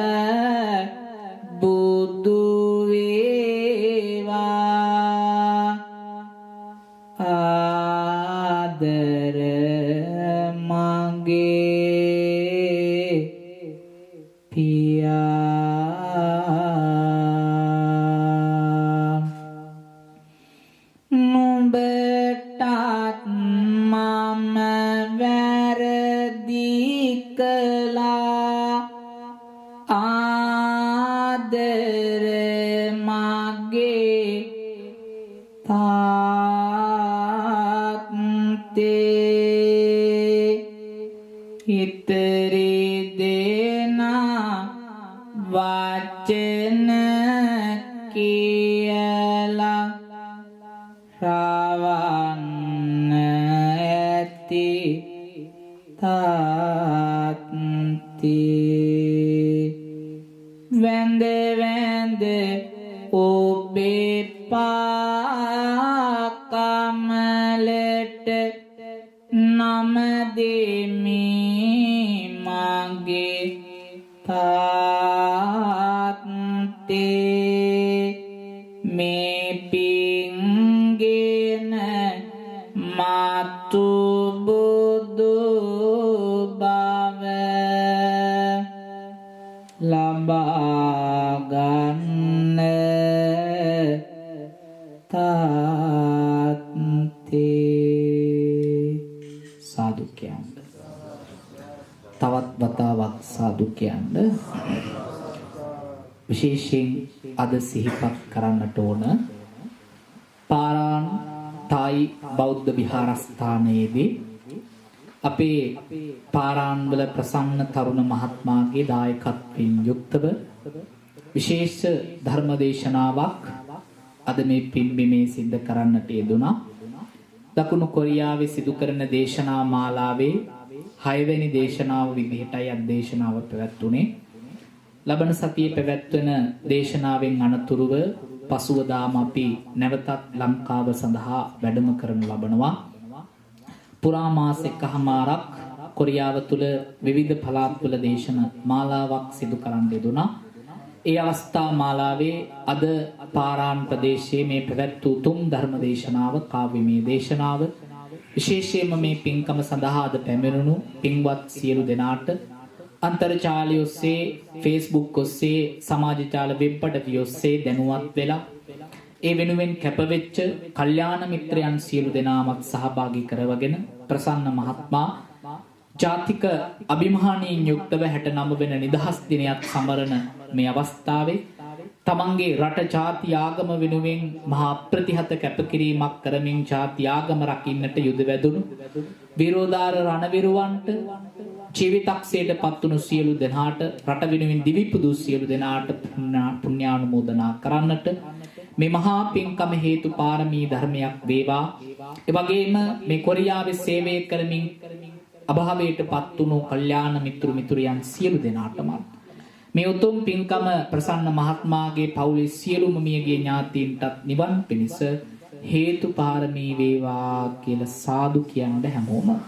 බුදු වේවා ආදර මගේ පියා නුඹටත් මම වැරදි කළා ආදර මගේ තාත්තේ හිතරි දෙනා වචන කියලා රවන්න ඇති තාත්තේ වැඳ වැඳ ඔබේ පාකමලට නම දෙමි මගේ තාත්තේ මේ පිංගෙන මතු බුදු භව ලබා ගන්න තාත්තේ සාදු කියන්න. තවත් වතාවක් සාදු කියන්න. විශේෂයෙන් අද සිහිපත් කරන්නට ඕන පාරාන් තායි බෞද්ධ විහාරස්ථානයේදී අපේ පාරාන්වල ප්‍රසන්න තරුණ මහත්මයාගේ දායකත්වයෙන් යුක්තව විශේෂ ධර්ම දේශනාවක් අද මේ පින්බිමේ සිද්ධ කරන්නට යෙදුණා. දකුණු කොරියාවේ සිදු කරන දේශනා මාලාවේ 6 වෙනි දේශනාව විදිහටයි අද දේශනාව පැවැත්වුණේ. ලබන සතියේ පැවැත්වෙන දේශනාවෙන් අනතුරුව පසුවදාම අපි නැවතත් ලංකාව සඳහා වැඩම කරනු ලබනවා. පුරා මාස එකහමාරක් කොරියාව තුළ විවිධ පළාත්වල දේශන මාලාවක් සිදු කරන්න යෙදුණා. ඒ අවස්ථා මාලාවේ අද පාරාන් ප්‍රදේශයේ මේ පැවැත් වූ තුන් ධර්ම දේශනාව කාව්‍යමය දේශනාව විශේෂයෙන්ම මේ පින්කම සඳහා අද පැමිණුණු පින්වත් සියලු දෙනාට අන්තර්ජාලය ඔස්සේ Facebook ඔස්සේ සමාජ ජාල වෙබ් අඩවි ඔස්සේ දැනුවත් වෙලා ඒ වෙනුවෙන් කැපවෙච්ච කල්යාණ මිත්‍රයන් සියලු දෙනාමත් සහභාගී කරවගෙන ප්‍රසන්න මහත්මයා ජාතික අභිමානයෙන් යුක්තව 69 වෙනි නිදහස් දිනයත් සමරන මේ අවස්ථාවේ තමන්ගේ රට ජාති ආගම වෙනුවෙන් මහා ප්‍රතිහත කැපකිරීමක් කරමින් ජාති ආගම රකින්නට යුද වැදුණු විරෝධාර රණවිරුවන්ට ජීවිතක්ෂයට පත්වුණු සියලු දෙනාට රට වෙනුවෙන් දිවිපුදු සියලු දෙනාට පුණ්‍යානුමෝදනා කරන්නට මේ මහා පින්කම හේතු පාරමී ධර්මයක් වේවා. ඒ වගේම මේ කොරියාවේ සේවය කරමින් අභාවයටපත් වුණු කල්යාණ මිතුරියන් සියලු දෙනාටම මේ උතුම් පින්කම ප්‍රසන්න මහත්මයාගේ පවුලේ සියලුම මියගිය ඥාතීන්ටත් නිවන් පිණිස හේතු පාරමී වේවා කියලා සාදු කියන්න හැමෝම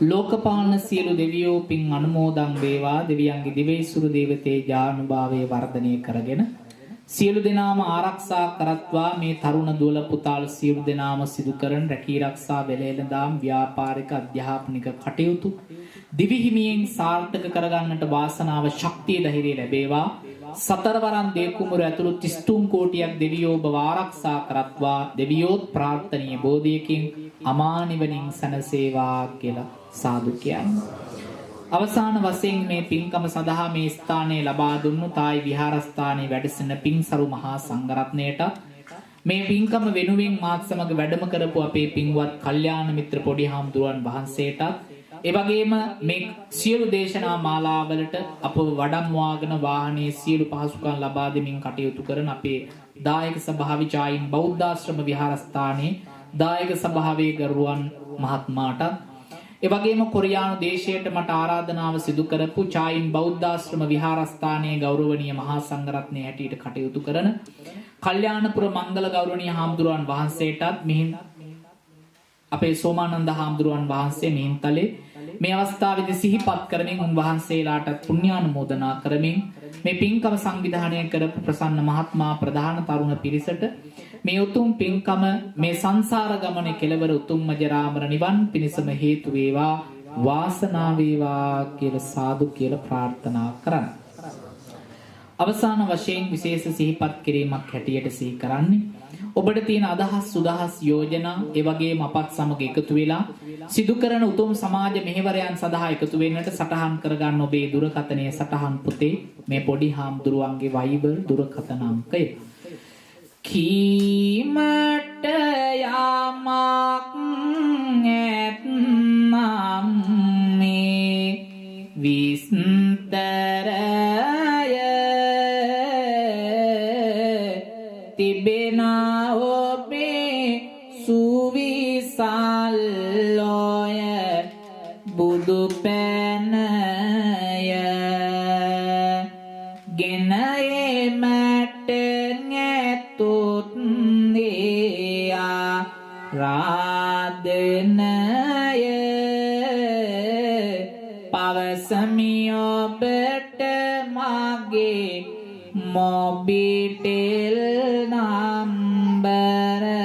ලෝකපාලන සියලු දෙවියෝ පින් අනුමෝදන් වේවා. දෙවියන්ගේ දිවයිසුරු දේවතේ ජානුභාවයේ වර්ධනය කරගෙන සියලු දෙනාම ආරක්ෂා කරත්වා. මේ තරුණ දුවල පුතාල සියලු දෙනාම සිදු කරන රැකී ආරක්ෂා වෙලෙලඳාම් ව්‍යාපාරික අධ්‍යාපනික කටයුතු දිවිහිමියෙන් සාර්ථක කරගන්නට වාසනාව ශක්තිය ධෛර්යය ලැබේවා. සතරවරන් දේකුමුර ඇතුළු 33 කෝටියක් දෙවියෝ ඔබ ආරක්ෂා කරත්වා. දෙවියෝත් ප්‍රාර්ථනීය බෝධියකින් අමා නිවනින් සැනසේවා කියලා සාදු කියන්නේ. අවසාන වශයෙන් මේ පින්කම සඳහා මේ ස්ථානයේ ලබා දුන්නු තායි විහාරස්ථානයේ වැඩ සිටින පින්සරු මහා සංඝරත්නයට මේ පින්කම වෙනුවෙන් මාත් සමග වැඩම කරපු අපේ පින්වත් කල්යාණ මිත්‍ර පොඩි හාමුදුරුවන් වහන්සේටත් ඒ වගේම මේ සියලු දේශනා මාලාවලට අපව වඩම්වාගෙන වාහනේ සියලු පහසුකම් ලබා දෙමින් කටයුතු කරන අපේ දායක සභාවේ චායින් බෞද්ධාශ්‍රම විහාරස්ථානයේ දායක සභාවේ ගරුවන් මහත්මයාටත් ඒ වගේම කොරියානු දේශයට මට ආරාධනාව සිදු කරපු චායින් බෞද්ධාශ්‍රම විහාරස්ථානයේ ගෞරවනීය මහා සංඝරත්නයේ හැටියට කටයුතු කරන කල්යාණපුර මංගල ගෞරවනීය හාමුදුරුවන් වහන්සේටත් මෙහින් අපේ සෝමානන්ද හාමුදුරුවන් වහන්සේ මිහින්තලේ මේ අවස්ථාවේදී සිහිපත් කරමින් උන්වහන්සේලාට පුණ්‍යානුමෝදනා කරමින් මේ පින්කම සංවිධානය කරපු ප්‍රසන්න මහත්මයා ප්‍රධාන තරුණ පිරිසට මේ උතුම් පින්කම මේ සංසාර ගමනේ කෙලවර උතුම් මජරාමර නිවන් පිණසම හේතු වේවා වාසනාව වේවා කියලා සාදු කියලා ප්‍රාර්ථනා කරන්න. අවසාන වශයෙන් විශේෂ සිහිපත් කිරීමක් හැටියට සිහි කරන්නේ ඔබට තියෙන අදහස් සුදහස් යෝජනා ඒ වගේම අපත් සමග එකතු වෙලා සිදු කරන උතුම් සමාජ මෙහෙවරයන් සඳහා එකතු වෙන්නට සටහන් කරගන්න ඔබේ දුරකථනයේ සටහන් පුතේ මේ පොඩි හාමුදුරුවන්ගේ වයිබර් දුරකථන අංකය කීමට යාමක් ඇත්නම් මේ විස්තරය තිබෙනා ඔබේ සුවිසල්ලෝය බුදු පැනය ගෙනයමට නැතුත් දෙයා රාධනය පවසමි ඔබට මගේ මොබිටෙල් නම්බරය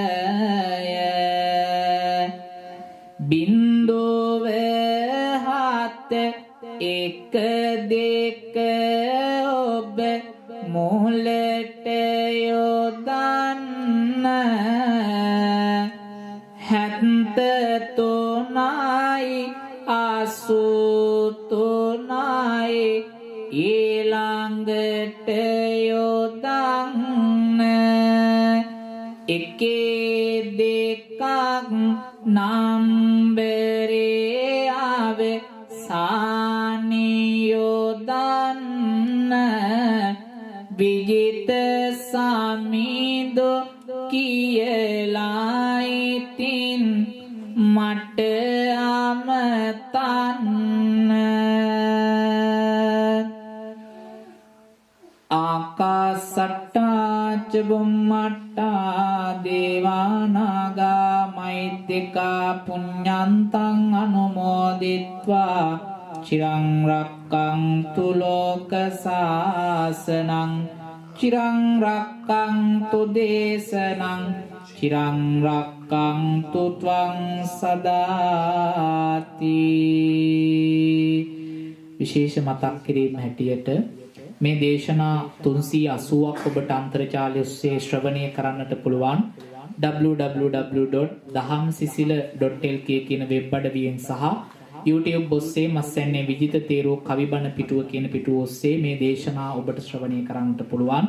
බින්දුව හත එක දෙක ඔබ මුලට යොදන්න 73යි 83යි ඊළඟට යොදන්න එකේ දෙකක් නම්බරේ ආව සානියොදන්න විජිත සමිදෝ කියලා ඉතින් මට අමතන්න ආකාසට්ටා ච බුම්මට්ටා දේවානාගා මෛත්‍තිකා පුඤ්ඤන්තං අනුමෝදිත්වා චිරං රක්ඛන්තු ලෝක සාසනං චිරං රක්ඛන්තු දේශනං චිරං රක්ඛන්තු ත්වං සදාති. විශේෂ මතක් කිරීම හැටියට මේ දේශනා 380ක් ඔබට අන්තර්ජාලය ඔස්සේ ශ්‍රවණය කරන්නට පුළුවන් www.dahamsisila.lk කියන වෙබ් අඩවියෙන් සහ YouTube ඔස්සේ මස්සන්නේ විජිත තේරෝ කවිබණ පිටුව කියන පිටුව ඔස්සේ මේ දේශනා ඔබට ශ්‍රවණය කරන්නට පුළුවන්.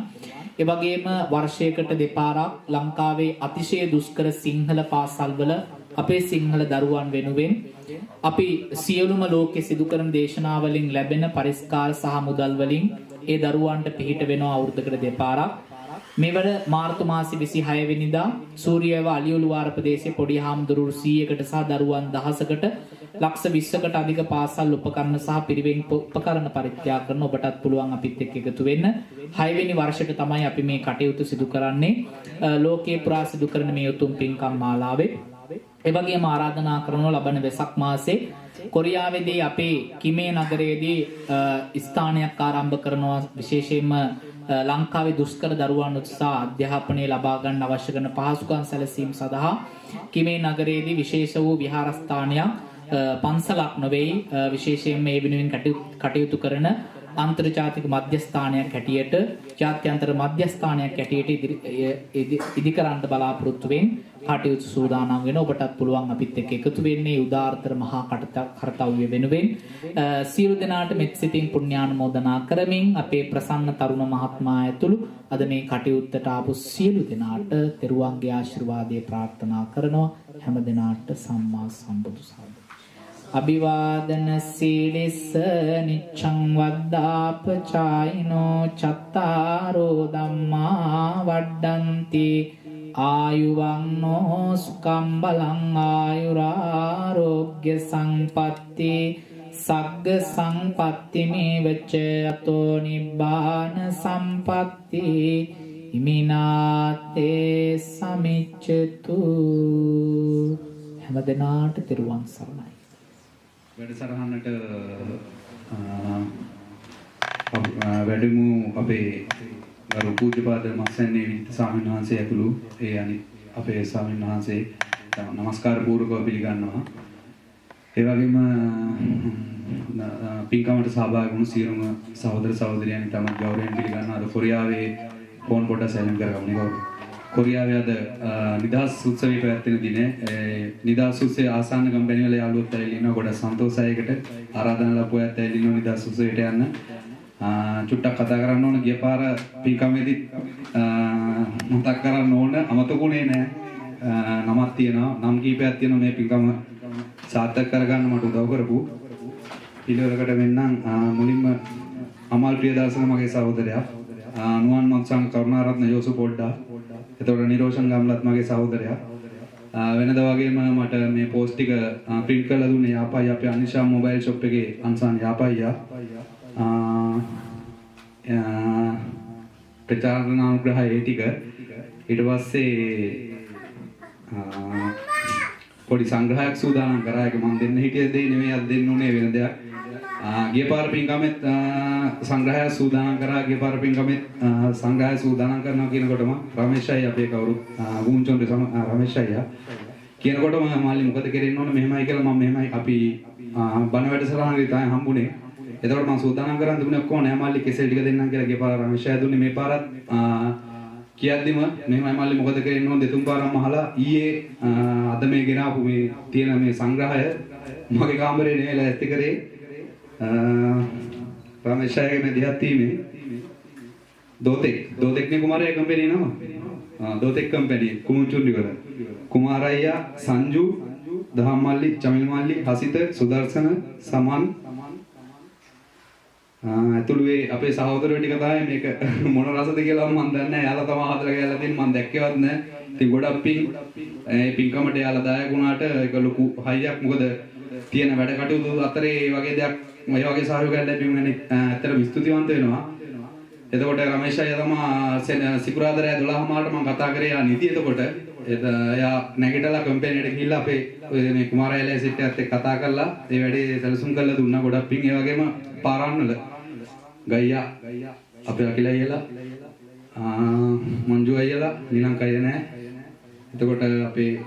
ඒ වගේම වර්ෂයකට දෙපාරක් ලංකාවේ අතිශය දුෂ්කර සිංහල පාසල්වල අපේ සිංහල දරුවන් වෙනුවෙන් අපි සියලුම ලෝකෙ සිදු කරන දේශනාවලින් ලැබෙන පරිස්කාර සහ මුදල් වලින් ඒ දරුවන්ට පිහිට වෙනවා අවුරුද්දකට දෙපාරක්. මෙවර මාර්තු මාසෙ 26 වෙනිදා සූරියව අලියුළුවාර ප්‍රදේශයේ පොඩි හාමුදුරුවෝ 100කට සහ දරුවන් 1000කට ලක්ෂ 20කට අධික පාසල් උපකරණ සහ පිරිවෙන් උපකරණ පරිත්‍යාග කරන ඔබටත් පුළුවන් අපිත් එක්ක එකතු වෙන්න. 6 වෙනි වර්ෂයට තමයි අපි මේ කටයුතු සිදු කරන්නේ. ලෝකේ පුරා සිදු කරන මේ උතුම් පින්කම් මාලාවේ. ඒ වගේම ආරාධනා කරනු ලබන වෙසක් මාසයේ කොරියාවේදී අපේ කිමේ නගරයේදී ස්ථානයක් ආරම්භ කරනවා විශේෂයෙන්ම ලංකාවේ දුෂ්කර දරුවන් උත්සාහ අධ්‍යාපනය ලබා ගන්න අවශ්‍ය කරන පහසුකම් සැලසීම සඳහා කිමේ නගරයේදී විශේෂ වූ විහාරස්ථානයක් පන්සලක් නොවේ විශේෂයෙන් මේ වෙනුවෙන් කටයුතු කරන අන්තර්ජාතික මධ්‍යස්ථානයක් හැටියට ජාත්‍යන්තර මධ්‍යස්ථානයක් හැටියට ඉදිකරන්න බලාපොරොත්තු වෙන කටයුතු සූදානම් වෙන ඔබටත් පුළුවන් අපිත් එක්ක එකතු වෙන්නේ උදාාරතර මහා කර්තව්‍ය වෙනුවෙන් සියලු දෙනාට මෙත් සිතින් පුණ්‍යානුමෝදනා කරමින් අපේ ප්‍රසන්න තරුණ මහත්මයා ඇතුළු අද මේ කටයුත්තට ආපු සියලු දෙනාට තෙරුවන්ගේ ආශිර්වාදය ප්‍රාර්ථනා කරනවා හැම දෙනාට සම්මා සම්බුදු සරණයි අභිවාදන සීලිස්ස නිච්ඡං වද්දාපචායිනෝ චත්තාරෝ ධම්මා වඩ්ඩන්ති ආයුවන්නෝ සුඛං බලං ආයුරාරෝග්‍ය සම්පatti සග්ග සම්පatti මේවච අතෝ නිබ්බාන සම්පatti ඉමිනාතේ සමිච්ඡතු හැම දිනාට තෙරුවන් සරණයි වැඩසටහනට වැඩමු අපේ ගරු පූජ්‍යපාද මස්සන්නේ විනිත ස්වාමීන් වහන්සේ ඇතුළු ඒ අනිත් අපේ ස්වාමීන් වහන්සේ නමස්කාර පූර්වකව පිළිගන්නවා. ඒ වගේම පින්කමට සහභාගී වුණු සියලුම සහෝදර සහෝදරියන් තමයි ගෞරවයෙන් පිළිගන්නවා. අද කොරියාවේ ෆෝන් පොඩ්ඩක් සැලෙන් කරගමු. කොරියාවේ අද නිදහස් උත්සවය පැවැත්වෙන දිනේ නිදහස් උත්සවයේ ආසන්න කම්පැනි වල යාළුවොත් ඇවිල්ලා ඉන්නවා. ගොඩක් සන්තෝෂයකට ආරාධනා ලැබුවා ඇත් ඇවිල්ලා ඉන්නවා නිදහස් උත්සවයට යන්න. චුට්ටක් කතා කරන්න ඕන ගිය පාර පින්කමේදී මතක් කරන්න ඕන අමතකුනේ නෑ. නමක් තියෙනවා. නම් කීපයක් තියෙනවා මේ පින්කම සාර්ථක කරගන්න මට උදව් කරපු. පිළිවෙලකට වෙන්නම් මුලින්ම අමල් ප්‍රියදර්ශන මගේ සහෝදරයා. නුවන් මන්සන් කරුණාරත්න යෝසු පොඩ්ඩා. එතකොට නිරෝෂන් ගම්ලත් මගේ සහෝදරයා. වෙනද වගේම මට මේ පෝස්ට් ටික print කරලා දුන්නේ යාපයි අපේ අනිෂා මොබයිල් shop එකේ අන්සන් යාපයියා. ප්‍රචාරණානුග්‍රහය ඒ ටික ඊට පස්සේ පොඩි සංග්‍රහයක් සූදානම් කරා. ඒක මම දෙන්න හිටිය දෙයි නෙමෙයි අද දෙන්න උනේ වෙන දෙයක්. ගිය පාර පින්කමෙත් සංග්‍රහය සූදානම් කරා. ගිය පාර පින්කමෙත් සංග්‍රහය සූදානම් කරනවා කියනකොටම රමේෂයි අපේ කවුරු ගුන්චොන්ගේ රමේෂ් අයියා කියනකොටම මාළි මොකද කරෙන්න ඕන මෙහෙමයි කියලා මම මෙහෙමයි අපි බණ වැඩසටහනේදී තමයි හම්බුනේ. එතකොට මම සූදානම් කරන් දුන්නේ ඔක්කොම නෑ මාළි කෙසෙල් ටික දෙන්නම් කියලා ගිය පාර රමේෂ් අයියා දුන්නේ. මේ පාරත් කියද්දිම මෙහෙමයි මාළි මොකද කරෙන්න ඕන දෙතුන් පාරක්ම අහලා ඊයේ අද මේ ගෙනාපු මේ තියෙන මේ සංග්‍රහය මගේ කාමරේ නෙවෙයි ඇස්ති කරේ रमेश में देहाती में दो टेक ने कुमार कंपनी ना दो टेक कंपनी कुमुचुंडी वाला कुमारय्या संजू दहामाली चमिलमाली हसित सुदर्शन समान ඇතුළුවේ අපේ සහෝදරයෝ ටික තමයි මේක මොන රසද කියලා මම දන්නේ නැහැ. යාලා තමයි හදලා කියලා තියෙන්නේ. මම දැක්කේවත් නැහැ. ඉතින් ගොඩක් පින්කමට යාලා දායක වුණාට ඒක ලොකු හයියක්. මොකද තියෙන වැඩ කටයුතු අතරේ මේ වගේ දෙයක් මේ වගේ සහයෝගයක් ලැබීමනේ ඇත්තටම ස්තුතිවන්ත වෙනවා. එතකොට රමේෂ් අයියා තමයි සිකුරාදා 12 මාට මම කතා කරේ යා නිදි. එතකොට එයා නැගිටලා කම්පැනිට ගිහිල්ලා අපේ මේ කුමාරයලා සිට ඇත්තට කතා කරලා ඒ වැඩේ සැලසුම් කරලා දුන්නා. ගොඩක් පින් ඒ වගේම පාරන්නල ගයියා අපේ අකිලා අයියලා මංජු අයියලා නිලංක අයියා නැහැ. එතකොට අපේ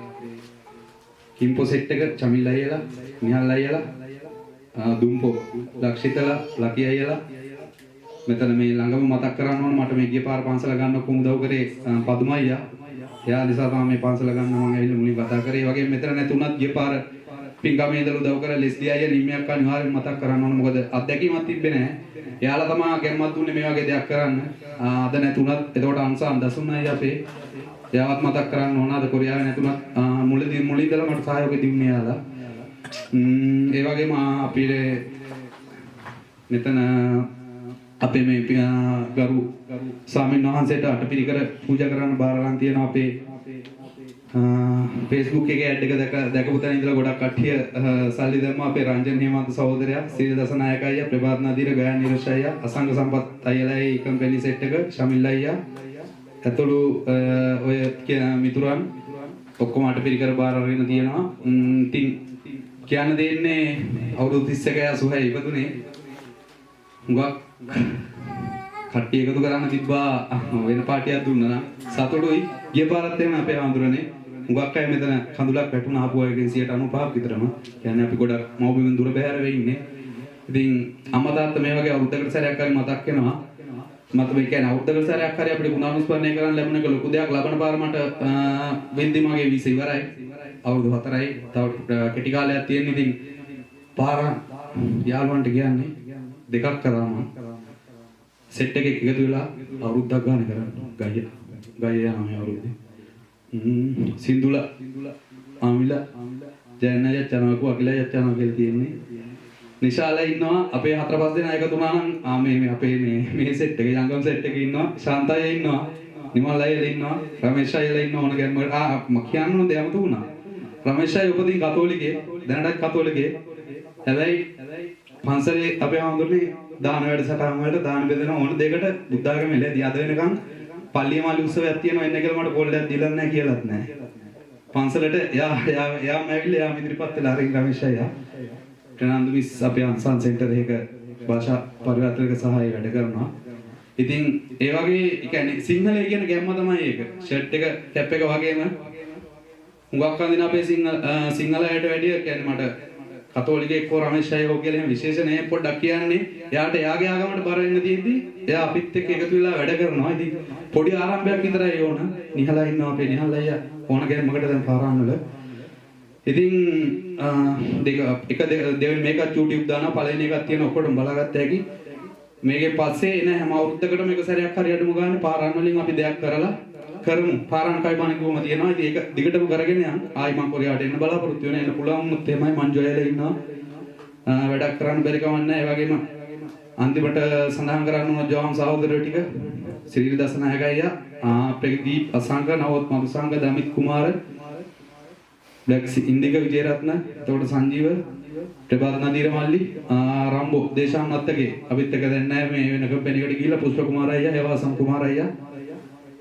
කිම්පෝ සෙට් එක චමිල් අයියලා නිහල් අයියලා දුම්පෝ ලක්ෂිතලා ලකි අයියලා මෙතන මේ ළඟම මතක් කරන්න ඕන මට මේ ගිය පාර පන්සල ගන්න කොහොම උදව් කරේ පදුම අයියා. එයා නිසා තමයි මේ පන්සල ගන්න මම ඇවිල්ලා මුලින් කතා කරේ. ඒ වගේම මෙතන නැතුණත් ගිය පාර පින්කමේ ඉඳලා උදව් කරලා ලෙස්ලි අයියා නිම්මයක් අනිවාර්යෙන් මතක් කරන්න ඕන. මොකද අත්දැකීමක් තිබ්බේ නැහැ. එයාලා තමයි ගැම්මත් දුන්නේ මේ වගේ දෙයක් කරන්න. අද නැතුණත් එතකොට අංශාන් දසුන් අයියා අපේ එයාවත් මතක් කරන්න ඕන. අද කොරියාවේ නැතුණත් මුලින් ඉඳලා මට සහයෝගය දුන්නේ එයාලා. ඒ වගේම අපිට මෙතන අපේ මේ ගරු ස්වාමීන් වහන්සේට අටපිරිකර පූජා කරන්න බාර ගන්න තියෙනවා අපේ Facebook එකේ ඇඩ් එක දැකපු තැන ඉඳලා ගොඩක් කට්ටිය සල්ලි දැම්මා අපේ රංජන් හේමන්ත සහෝදරයා, සීල දසනායක අයියා, ප්‍රභාත් නදීර, ගයන් නිරෝෂ අයියා, අසංග සම්පත් අයියලායි කම්පැනි සෙට් එක, ශමිල් අයියා, ඇතුළු ඔය මිතුරන් ඔක්කොම අටපිරිකර බාර අරගෙන තියෙනවා. ඉතින් කියන්න දෙන්නේ අවුරුදු 31 86 ඉපදුනේ. හුඟක් කට්ටිය එකතු කරන්න තිබ්බා වෙන පාටියක් දුන්නා නම් සතුටුයි. ගිය පාරත් එහෙම අපේ ආඳුරනේ හුඟක් අය මෙතන කඳුලක් වැටුණ ආපු අයගෙන් 95ක් විතරම. කියන්නේ අපි ගොඩක් මව්බිමෙන් දුර බැහැර වෙ ඉන්නේ. ඉතින් අම්මා තාත්තා මේ වගේ අවුරුද්දකට සැරයක් හරි මතක් වෙනවා. මත මේ කියන්නේ අවුරුද්දකට සැරයක් හරි අපිට ගුණානුස්මරණය කරන්න ලැබුණ එක ලොකු දෙයක්. ලබන පාර මට වෙන්දි මගේ වීස ඉවරයි. අවුරුදු 4යි. තව කෙටි කාලයක් තියෙන. ඉතින් පාර යාළුවන්ට කියන්නේ දෙකක් කරාම සෙට් එකේ එකතු වෙලා අවුරුද්දක් ගන්න කරන්න. ගය යනවා මේ අවුරුද්දේ. සින්දුල ආමිල ජයන්න යච්චනකෝ අකිල යච්චනකෝ කියලා තියෙන්නේ. නිශාලා ඉන්නවා අපේ 4-5 දෙනා එකතු වුණා නම් මේ අපේ මේ සෙට් එකේ යංගම් සෙට් එකේ ඉන්නවා. ශාන්තය ඉන්නවා. නිමල් අයියලා ඉන්නවා. රමේෂ් අයියලා ඉන්නවා. ඕන ගැම්මකට මම කියන්න ඕන දෙයක් තුණා. රමේෂ් අයිය උපදින් කතෝලිකේ දැනටත් කතෝලිකේ. හැබැයි පන්සලේ අපේ ආඳුරනේ දාන වැඩසටහන් වලට දාන බෙදෙන ඕන දෙයකට බුද්ධ ආගමේ ලැබී අද වෙනකන් පල්ලිය මාළි උත්සවයක් තියෙනවා එන්න කියලා මට කෝල් එකක් දීලා නැහැ කියලාත් නැහැ. පන්සලට යාම ඇවිල්ලා යාම ඉදිරිපත් වෙලා හරින් රමේෂ් අයියා. ප්‍රනාන්දු මිස් අපේ අන්සන් සෙන්ටර් එකක භාෂා පරිවර්තක සහාය වැඩ කරනවා. ඉතින් ඒ වගේ කියන්නේ සිංහලයේ කියන ගැම්ම තමයි ඒක. ෂර්ට් එක කැප් එක වගේම හුඟක් අඳින අපේ සිංහල අයට වැඩිය කියන්නේ මට කතෝලිකේ එක්ක රමේෂ් අයියෝ කියලා එහෙම විශේෂ නේ පොඩ්ඩක් කියන්නේ. එයාට එයාගේ ආගමට බර වෙන්න තියෙද්දි එයා අපිත් එක්ක එකතු වෙලා වැඩ කරනවා. ඉතින් පොඩි ආරම්භයක් විතරයි ඕන. නිහලා ඉන්නවා අපේ නිහල් අයියා ඕන ගැම්මකට දැන් පාරාන් වල. ඉතින් දෙවෙනි මේකත් YouTube දානවා පළවෙනි එකක් තියෙන ඔක්කොටම බලාගත්ත හැකි. මේකේ පස්සේ එන හැම අවුරුද්දකටම එක සැරයක් හරි අඩුම ගන්න පාරාන් වලින් අපි දෙයක් කරලා කරමු. පාරාන් කයි බණ කිව්වම තියෙනවා. ඉතින් ඒක දිගටම කරගෙන යන්න. ආයි මම කොරියාට එන්න බලාපොරොත්තු වෙන එන්න පුළුවන් වුණොත් එහෙමයි මං ජොයලා ඉන්නවා. වැඩක් කරන්න බැරි කමක් නැහැ. ඒ වගේම අන්තිමට සඳහන් කරන්න ඕන ජෝම් සහෝදරයෝ ටික ශ්‍රී දසනායක අයියා, ප්‍රදීප් අසංග, නවෝත් මදුසංග, දමිත් කුමාර, බ්ලැක් ඉන්දික විජේරත්න, එතකොට සංජීව, ප්‍රභාත් නදීර මල්ලි, රම්බෝ දේශාන් අත්තගේ අපිත් එක දැන් නැහැ මේ වෙන කම්පැනි එකට ගිහිල්ලා පුෂ්ප කුමාර අයියා, ඒවාසම් කුමාර අයියා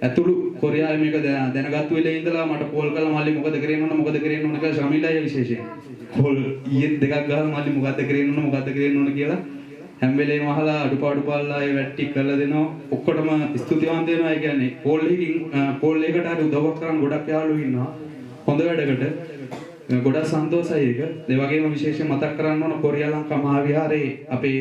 ඇතුළු කොරියාවේ මේක දැනගත්තු වෙලේ ඉඳලා මට කෝල් කරලා මල්ලි මොකද කරේන්න ඕන කියලා ශමිල් අයියා විශේෂයෙන් කෝල් ඊයේ දෙකක් ගහලා මල්ලි මොකද කරේන්න ඕන කියලා හැම වෙලේම අහලා අඩුපාඩු පාල්ලා ඒ වැට්ටි කරලා දෙනවා. ඔක්කොටම ස්තුතිවන්ත වෙනවා. ඒ කියන්නේ කෝල් එකකට හරි උදව්වක් කරන් ගොඩක් යාළුවෝ ඉන්නවා. හොඳ වැඩකට ගොඩක් සන්තෝෂයි ඒක. ඒ වගේම විශේෂයෙන් මතක් කරන්න ඕන කොරියා ලංකා මහා විහාරයේ අපේ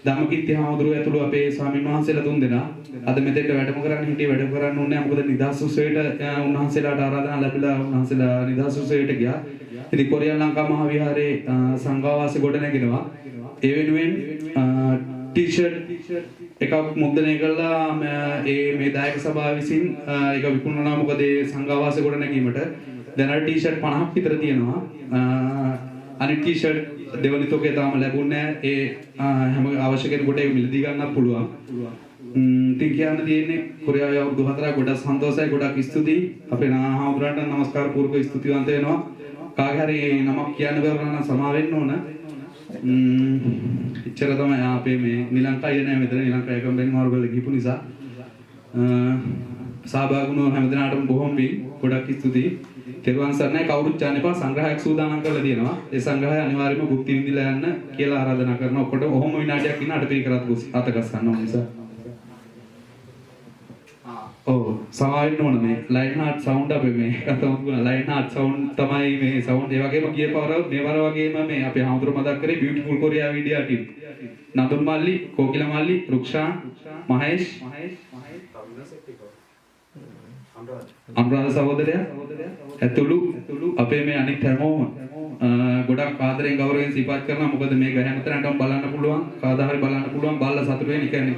ධම්මකිත්ති හාමුදුරුවෝ ඇතුළු අපේ ස්වාමීන් වහන්සේලා තුන් දෙනා අද මෙතෙන්ට වැඩම කරන්න හිටියේ වැඩ කරන්න ඕනේ. මොකද නිදහස් උත්සවයට උන්වහන්සේලාට ආරාධනා ලැබිලා උන්වහන්සේලා නිදහස් උත්සවයට ගියා. ඉතින් කොරියා ලංකා මහා විහාරයේ සංඝාවාසය ගොඩ නැගිනවා. ඒ වෙනුවෙන් ටී-ෂර්ට් එකක් මුද්‍රණය කළා මේ දායක සභාව විසින් ඒක විකුණනවා. මොකද ඒ සංඝාවාසය ගොඩ නැගීමට දැන් අර ටී-ෂර්ට් 50ක් විතර තියෙනවා. අනිත් ටී-ෂර්ට් දෙවනි තෝකේ තාම ලැබුණේ නැහැ. ඒ හැම අවශ්‍ය කෙනෙකුට ඒක මිලදී ගන්නත් පුළුවන්. ඉතින් කියන්න තියෙන්නේ කොරියාවේ අවුරුදු 4ක් ගොඩක් සන්තෝෂයි, ගොඩක් ස්තුතියි. අපේ නාහාමුදුරන්ට නමස්කාර පූර්වක ස්තුතිවන්ත වෙනවා. කාගේ හරි නමක් කියන්න බැරුව නම් සමා වෙන්න ඕන. ඉච්චර තමයි අපේ මේ නිලංකා අයියා නෑ මෙතන. නිලංකා කම්පැනි මාර්ගවල ගිහපු නිසා සහභාගී වුණු හැමදෙනාටම බොහොම පිං. ගොඩක් ස්තුතියි. තෙරුවන් සරණයි. කවුරුත් යන්න එපා. සංග්‍රහයක් සූදානම් කරලා තියෙනවා. ඒ සංග්‍රහය අනිවාර්යයෙන්ම භුක්ති විඳිලා යන්න කියලා ආරාධනා කරනවා. ඔක්කොට ඔහොම විනාඩියක් ඉන්න අටපිරිකරත් අතගස් ගන්න ඕන නිසා. සමාවෙන්න ඕන මේ ලයින් හાર્ට් සවුන්ඩ් අපේ මේ කතවුන ලයින් හાર્ට් සවුන්ඩ් තමයි මේ සවුන්ඩ්. ඒ වගේම ගිය පාර මේ වර වගේම මේ අපේ හාමුදුරුවෝ මතක් කරේ බියුටිෆුල් කොරියා වීඩියෝ ටීම්. නඳුන් මල්ලි, කෝකිල මල්ලි, රුක්ෂාන්, මහේෂ්, අනුරාධ සහෝදරයා ඇතුළු අපේ මේ අනිත් හැමෝම ගොඩක් ආදරෙන් ගෞරවයෙන් සිහිපත් කරනවා. මොකද මේක හැමතැනටම බලන්න පුළුවන්, කවදා හරි බලන්න පුළුවන්, බලලා සතුට වෙන්න. කියන්නේ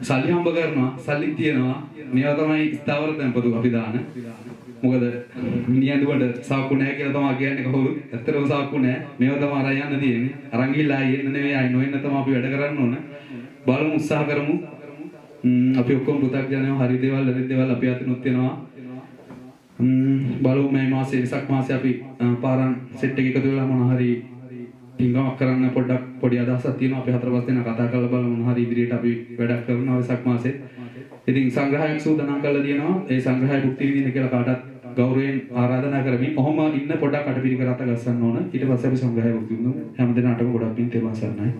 සල්ලි හම්බ කරනවා, සල්ලි තියනවා. මේවා තමයි ස්ථාවර තැන්පතු අපි දාන. මොකද නියඳුවට සාක්කු නැහැ කියලා තමයි කියන්නේ කවුරුත්. ඇත්තටම සාක්කු නැහැ. මේවා තමයි අරන් යන්න තියෙන්නේ. අරන් ගිහලා ආයෙ එන්න නෙවෙයි ආයෙ නොඑන්න තමයි අපි වැඩ කරන්න ඕන. බලමු උත්සාහ කරමු. අපි ඔක්කොම පු탁ජනයෝ හරි දේවල් හරි දේවල් අපි අතිනුත් වෙනවා. බලමු මේ මාසේ වෙසක් මාසේ අපි පාරන් සෙට් එක එකතු වෙලා මොන හරි පින්ගමක් කරන්න පොඩ්ඩක් පොඩි අදහසක් තියෙනවා. අපි 4-5 දෙනා කතා කරලා බලමු මොන හරි ඉදිරියට අපි වැඩක් කරනවා වෙසක් මාසේ. ඉතින් සංග්‍රහයක් සූදානම් කරලා තියෙනවා. ඒ සංග්‍රහය භුක්ති විඳින්න කියලා කාටත් ගෞරවයෙන් ආරාධනා කරමින් ඔහොම ඉන්න පොඩ්ඩක් අටපිරිකර අත ගස්සන්න ඕන. ඊට පස්සේ අපි සංග්‍රහය භුක්ති විඳිමු. හැම දිනකටම ගොඩක් පින් තේරුම් ගන්නයි.